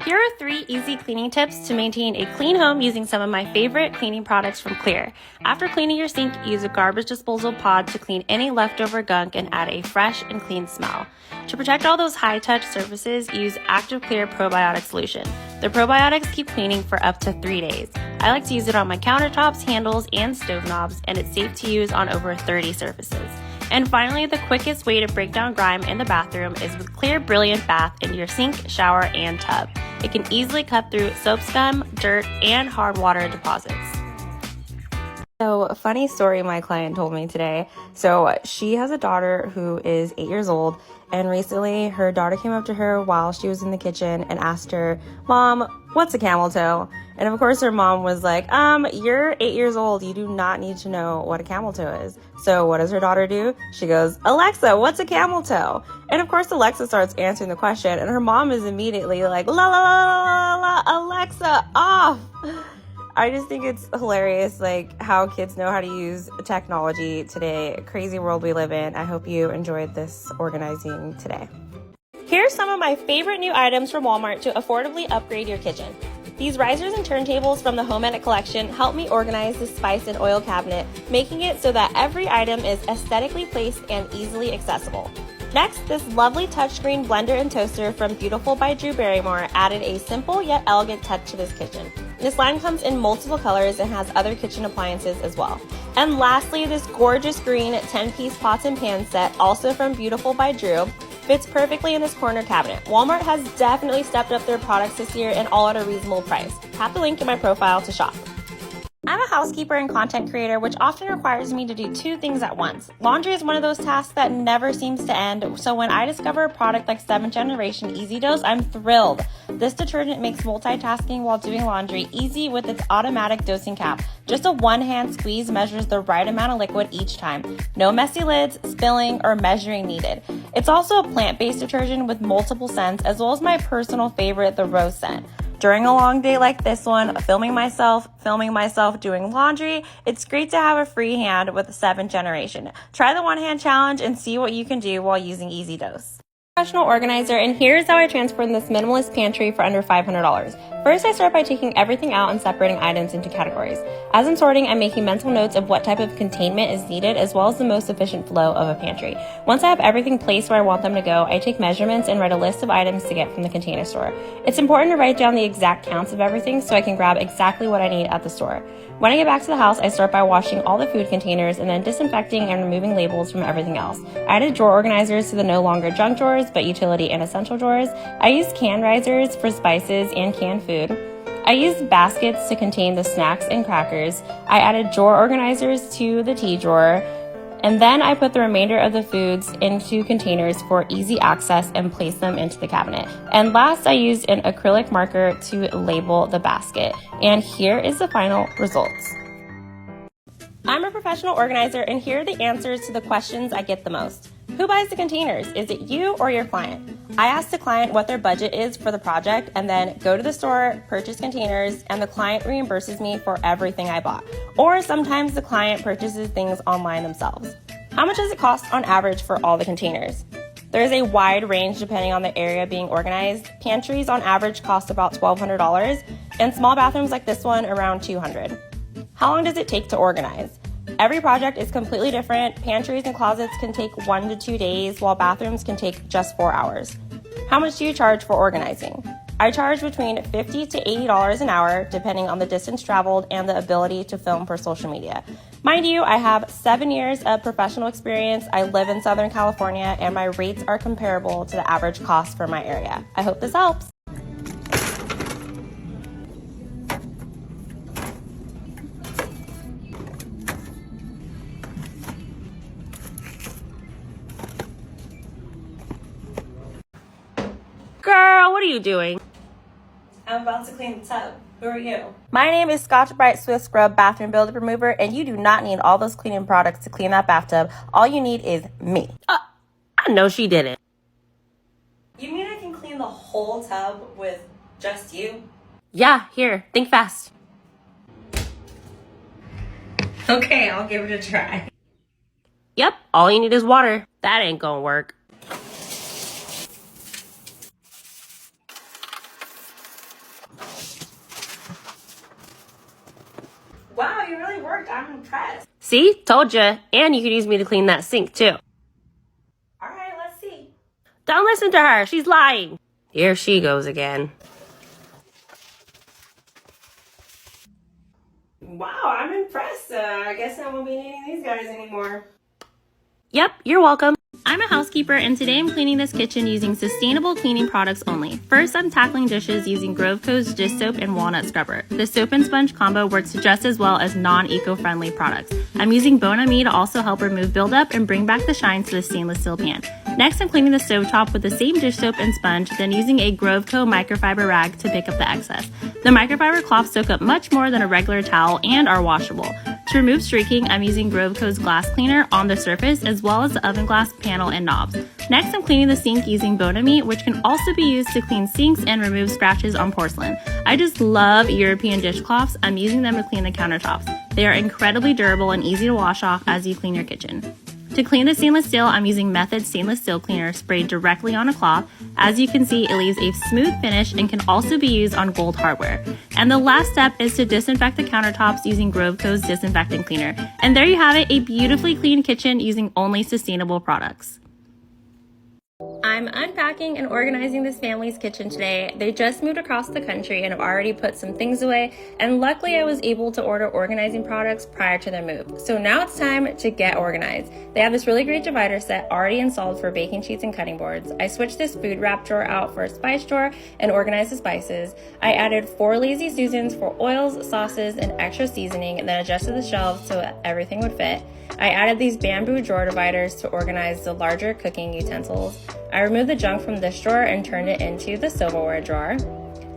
Speaker 1: Here are 3 easy cleaning tips to maintain a clean home using some of my favorite cleaning products from Clear. After cleaning your sink, use a garbage disposal pod to clean any leftover gunk and add a fresh and clean smell. To protect all those high-touch surfaces, use Active Clear Probiotic Solution. The probiotics keep cleaning for up to 3 days. I like to use it on my countertops, handles, and stove knobs, and it's safe to use on over 30 surfaces. And finally, the quickest way to break down grime in the bathroom is with Clear Brilliant Bath in your sink, shower, and tub. It can easily cut through soap scum, dirt, and hard water deposits. So, a funny story my client told me today. So, she has a daughter who is 8 years old, and recently her daughter came up to her while she was in the kitchen and asked her, "Mom, what's a camel toe?" And of course her mom was like, "You're 8 years old. You do not need to know what a camel toe is." So what does her daughter do? She goes, "Alexa, what's a camel toe?" And of course Alexa starts answering the question, and her mom is immediately like, "La la la la la, Alexa, off." I just think it's hilarious, like, how kids know how to use technology today. Crazy world we live in. I hope you enjoyed this organizing today. Here's some of my favorite new items from Walmart to affordably upgrade your kitchen. These risers and turntables from the Home Edit collection help me organize the spice and oil cabinet, making it so that every item is aesthetically placed and easily accessible. Next, this lovely touchscreen blender and toaster from Beautiful by Drew Barrymore added a simple yet elegant touch to this kitchen. This line comes in multiple colors and has other kitchen appliances as well. And lastly, this gorgeous green 10-piece pots and pans set, also from Beautiful by Drew, fits perfectly in this corner cabinet. Walmart has definitely stepped up their products this year and all at a reasonable price. Tap the link in my profile to shop. I'm a housekeeper and content creator, which often requires me to do 2 things at once. Laundry is one of those tasks that never seems to end, so when I discover a product like 7th Generation Easy Dose, I'm thrilled. This detergent makes multitasking while doing laundry easy with its automatic dosing cap. Just a one-hand squeeze measures the right amount of liquid each time. No messy lids, spilling, or measuring needed. It's also a plant-based detergent with multiple scents, as well as my personal favorite, the rose scent. During a long day like this one, filming myself doing laundry, it's great to have a free hand with the 7th Generation. Try the one-hand challenge and see what you can do while using Easy Dose. Professional organizer, and here's how I transformed this minimalist pantry for under $500. First, I start by taking everything out and separating items into categories. As I'm sorting, I'm making mental notes of what type of containment is needed, as well as the most efficient flow of a pantry. Once I have everything placed where I want them to go, I take measurements and write a list of items to get from the Container Store. It's important to write down the exact counts of everything so I can grab exactly what I need at the store. When I get back to the house, I start by washing all the food containers and then disinfecting and removing labels from everything else. I added drawer organizers to the no longer junk drawers, but utility and essential drawers. I used can risers for spices and canned food. I used baskets to contain the snacks and crackers. I added drawer organizers to the tea drawer. And then I put the remainder of the foods into containers for easy access and place them into the cabinet. And last, I used an acrylic marker to label the basket. And here is the final results. I'm a professional organizer, and here are the answers to the questions I get the most. Who buys the containers? Is it you or your client? I ask the client what their budget is for the project and then go to the store, purchase containers, and the client reimburses me for everything I bought. Or sometimes the client purchases things online themselves. How much does it cost on average for all the containers? There is a wide range depending on the area being organized. Pantries on average cost about $1,200, and small bathrooms like this one around $200. How long does it take to organize? Every project is completely different. Pantries and closets can take 1 to 2 days, while bathrooms can take just 4 hours. How much do you charge for organizing? I charge between $50 to $80 an hour, depending on the distance traveled and the ability to film for social media. Mind you, I have 7 years of professional experience. I live in Southern California, and my rates are comparable to the average cost for my area. I hope this helps. Girl, what are you doing? I'm about to clean the tub. Who are you? My name is Scotch Brite Swift Scrub Bathroom Builder Remover, and you do not need all those cleaning products to clean that bathtub. All you need is me. I know she didn't. You mean I can clean the whole whole tub with just you? Yeah, here, think fast. Okay, I'll give it a try. Yep, all you need is water. That ain't gonna work. Wow, you really worked. I'm impressed. See? Told you. And you could use me to clean that sink, too. All right, let's see. Don't listen to her. She's lying. Here she goes again. Wow, I'm impressed. I guess I won't be needing these guys anymore. Yep, you're welcome. I'm a housekeeper and today I'm cleaning this kitchen using sustainable cleaning products only. First, I'm tackling dishes using Grove Co's dish soap and walnut scrubber. The soap and sponge combo works just as well as non-eco-friendly products. I'm using Bon Ami to also help remove buildup and bring back the shine to the stainless steel pan. Next, I'm cleaning the stovetop with the same dish soap and sponge, then using a Grove Co microfiber rag to pick up the excess. The microfiber cloths soak up much more than a regular towel and are washable. To remove streaking, I'm using Grove Co's glass cleaner on the surface as well as the oven glass panel and knobs. Next, I'm cleaning the sink using Bon Ami, which can also be used to clean sinks and remove scratches on porcelain. I just love European dishcloths. I'm using them to clean the countertops. They are incredibly durable and easy to wash off as you clean your kitchen. To clean the stainless steel, I'm using Method stainless steel cleaner sprayed directly on a cloth. As you can see, it leaves a smooth finish and can also be used on gold hardware. And the last step is to disinfect the countertops using Grove Co's disinfectant cleaner. And there you have it, a beautifully clean kitchen using only sustainable products. I'm unpacking and organizing this family's kitchen today. They just moved across the country and have already put some things away, and luckily I was able to order organizing products prior to their move. So now it's time to get organized. They have this really great divider set already installed for baking sheets and cutting boards. I switched this food wrap drawer out for a spice drawer and organized the spices. I added 4 Lazy Susans for oils, sauces, and extra seasoning, and then adjusted the shelves so that everything would fit. I added these bamboo drawer dividers to organize the larger cooking utensils. I removed the junk from this drawer and turned it into the silverware drawer.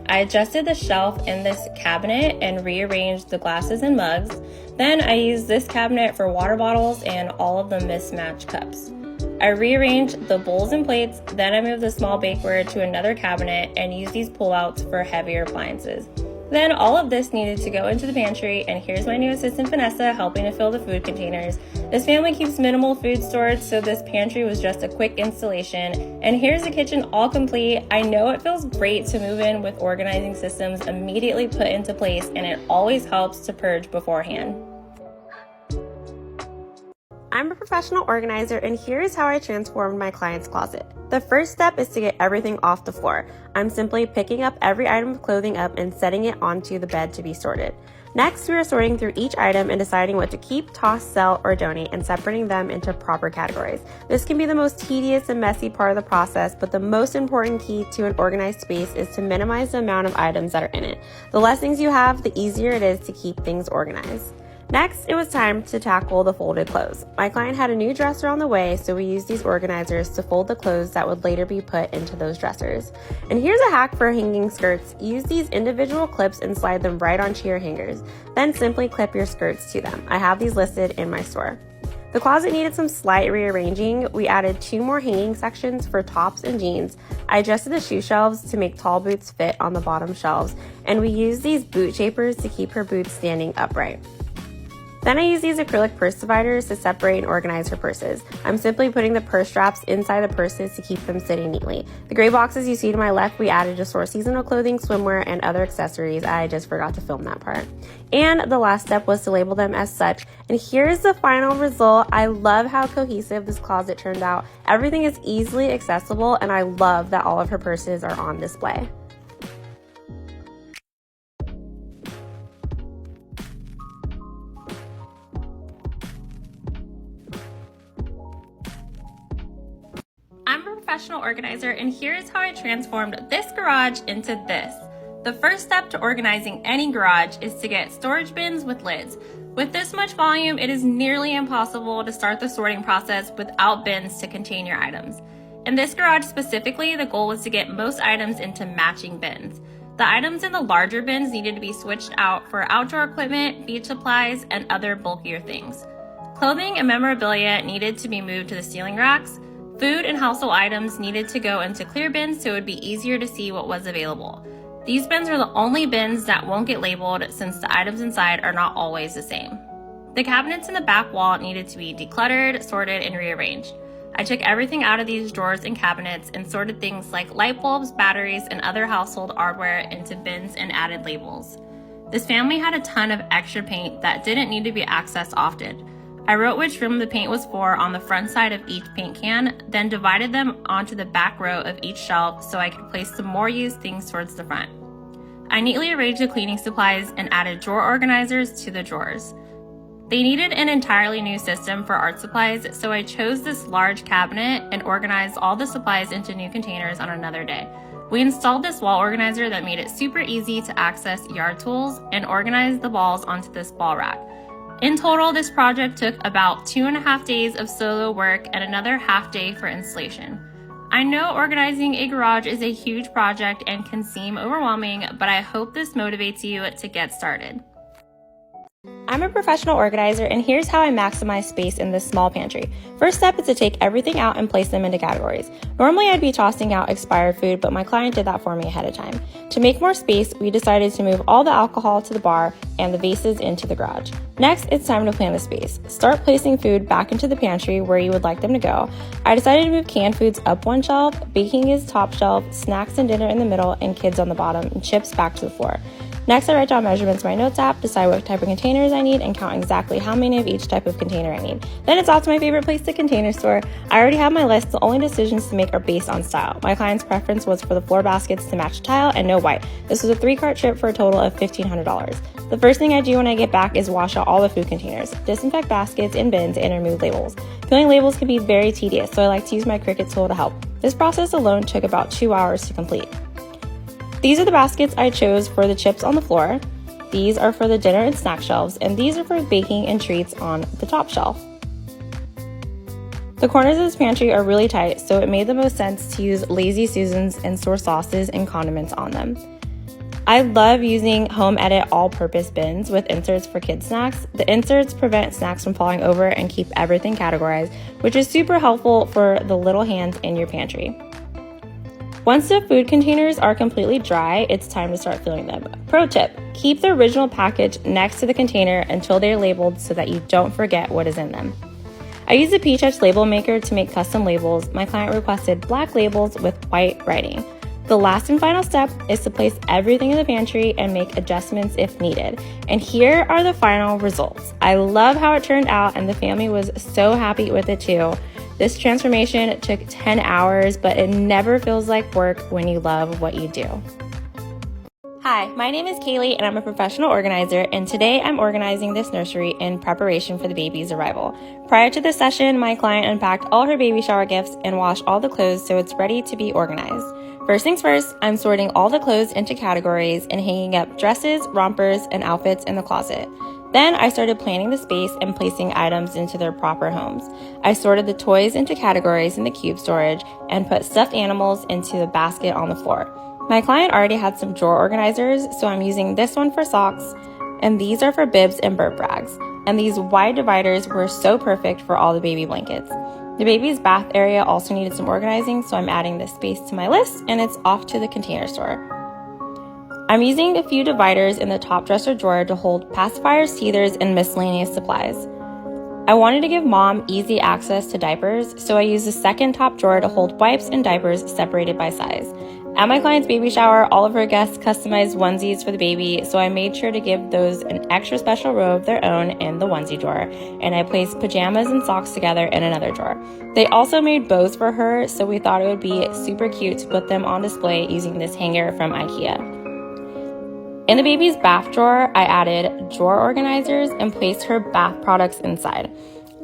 Speaker 1: I adjusted the shelf in this cabinet and rearranged the glasses and mugs. Then I used this cabinet for water bottles and all of the mismatched cups. I rearranged the bowls and plates, then I moved the small bakeware to another cabinet and used these pullouts for heavier appliances. Then all of this needed to go into the pantry, and here's my new assistant Vanessa helping to fill the food containers. This family keeps minimal food storage, so this pantry was just a quick installation. And here's the kitchen all complete. I know it feels great to move in with organizing systems immediately put into place, and it always helps to purge beforehand. I'm a professional organizer, and here's how I transformed my client's closet. The first step is to get everything off the floor. I'm simply picking up every item of clothing up and setting it onto the bed to be sorted. Next, we are sorting through each item and deciding what to keep, toss, sell, or donate, and separating them into proper categories. This can be the most tedious and messy part of the process, but the most important key to an organized space is to minimize the amount of items that are in it. The less things you have, the easier it is to keep things organized. Next, it was time to tackle the folded clothes. My client had a new dresser on the way, so we used these organizers to fold the clothes that would later be put into those dressers. And here's a hack for hanging skirts. Use these individual clips and slide them right onto your hangers. Then simply clip your skirts to them. I have these listed in my store. The closet needed some slight rearranging. We added 2 more hanging sections for tops and jeans. I adjusted the shoe shelves to make tall boots fit on the bottom shelves, and we used these boot shapers to keep her boots standing upright. Then I use these acrylic purse dividers to separate and organize her purses. I'm simply putting the purse straps inside the purses to keep them sitting neatly. The gray boxes you see to my left, we added to store seasonal clothing, swimwear, and other accessories. I just forgot to film that part. And the last step was to label them as such. And here's the final result. I love how cohesive this closet turned out. Everything is easily accessible, and I love that all of her purses are on display. I'm a professional organizer, and here's how I transformed this garage into this. The first step to organizing any garage is to get storage bins with lids. With this much volume, it is nearly impossible to start the sorting process without bins to contain your items. In this garage specifically, the goal was to get most items into matching bins. The items in the larger bins needed to be switched out for outdoor equipment, beach supplies, and other bulkier things. Clothing and memorabilia needed to be moved to the ceiling racks. Food and household items needed to go into clear bins so it would be easier to see what was available. These bins are the only bins that won't get labeled since the items inside are not always the same. The cabinets in the back wall needed to be decluttered, sorted, and rearranged. I took everything out of these drawers and cabinets and sorted things like light bulbs, batteries, and other household hardware into bins and added labels. This family had a ton of extra paint that didn't need to be accessed often. I wrote which room the paint was for on the front side of each paint can, then divided them onto the back row of each shelf so I could place some more used things towards the front. I neatly arranged the cleaning supplies and added drawer organizers to the drawers. They needed an entirely new system for art supplies, so I chose this large cabinet and organized all the supplies into new containers on another day. We installed this wall organizer that made it super easy to access yard tools and organize the balls onto this ball rack. In total, this project took about 2.5 days of solo work and another half day for installation. I know organizing a garage is a huge project and can seem overwhelming, but I hope this motivates you to get started. I'm a professional organizer, and here's how I maximize space in this small pantry. First step is to take everything out and place them into categories. Normally I'd be tossing out expired food, but my client did that for me ahead of time. To make more space, we decided to move all the alcohol to the bar and the vases into the garage. Next, it's time to plan the space. Start placing food back into the pantry where you would like them to go. I decided to move canned foods up one shelf, baking is top shelf, snacks and dinner in the middle, and kids on the bottom, and chips back to the floor. Next, I write down measurements in my notes app, decide what type of containers I need, and count exactly how many of each type of container I need. Then it's off to my favorite place, the container store. I already have my list. The only decisions to make are based on style. My client's preference was for the floor baskets to match tile and no white. This was a 3-cart trip for a total of $1,500. The first thing I do when I get back is wash out all the food containers, disinfect baskets and bins, and remove labels. Peeling labels can be very tedious, so I like to use my Cricut tool to help. This process alone took about 2 hours to complete. These are the baskets I chose for the chips on the floor. These are for the dinner and snack shelves, and these are for baking and treats on the top shelf. The corners of this pantry are really tight, so it made the most sense to use Lazy Susans and store sauces and condiments on them. I love using Home Edit all-purpose bins with inserts for kids' snacks. The inserts prevent snacks from falling over and keep everything categorized, which is super helpful for the little hands in your pantry. Once the food containers are completely dry, it's time to start filling them. Pro tip, keep the original package next to the container until they're labeled so that you don't forget what is in them. I use a P-Touch label maker to make custom labels. My client requested black labels with white writing. The last and final step is to place everything in the pantry and make adjustments if needed. And here are the final results. I love how it turned out, and the family was so happy with it too. This transformation took 10 hours, but it never feels like work when you love what you do. Hi, my name is Kaylee and I'm a professional organizer, and today I'm organizing this nursery in preparation for the baby's arrival. Prior to this session, my client unpacked all her baby shower gifts and washed all the clothes so it's ready to be organized. First things first, I'm sorting all the clothes into categories and hanging up dresses, rompers, and outfits in the closet. Then I started planning the space and placing items into their proper homes. I sorted the toys into categories in the cube storage and put stuffed animals into the basket on the floor. My client already had some drawer organizers, so I'm using this one for socks, and these are for bibs and burp rags. And these wide dividers were so perfect for all the baby blankets. The baby's bath area also needed some organizing, so I'm adding this space to my list, and it's off to the container store. I'm using a few dividers in the top dresser drawer to hold pacifiers, teethers, and miscellaneous supplies. I wanted to give mom easy access to diapers, so I used the second top drawer to hold wipes and diapers separated by size. At my client's baby shower, all of her guests customized onesies for the baby, so I made sure to give those an extra special row of their own in the onesie drawer, and I placed pajamas and socks together in another drawer. They also made bows for her, so we thought it would be super cute to put them on display using this hanger from IKEA. In the baby's bath drawer, I added drawer organizers and placed her bath products inside.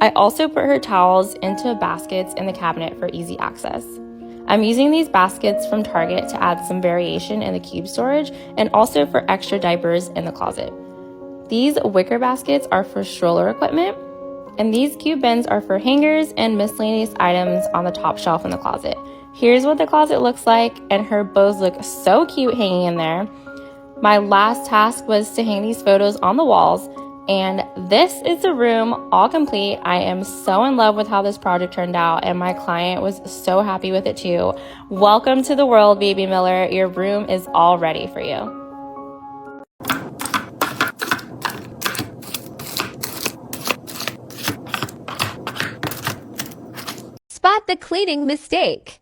Speaker 1: I also put her towels into baskets in the cabinet for easy access. I'm using these baskets from Target to add some variation in the cube storage and also for extra diapers in the closet. These wicker baskets are for stroller equipment, and these cube bins are for hangers and miscellaneous items on the top shelf in the closet. Here's what the closet looks like, and her bows look so cute hanging in there. My last task was to hang these photos on the walls. And this is the room all complete. I am so in love with how this project turned out, and my client was so happy with it too. Welcome to the world, baby Miller. Your room is all ready for you.
Speaker 10: Spot the cleaning mistake.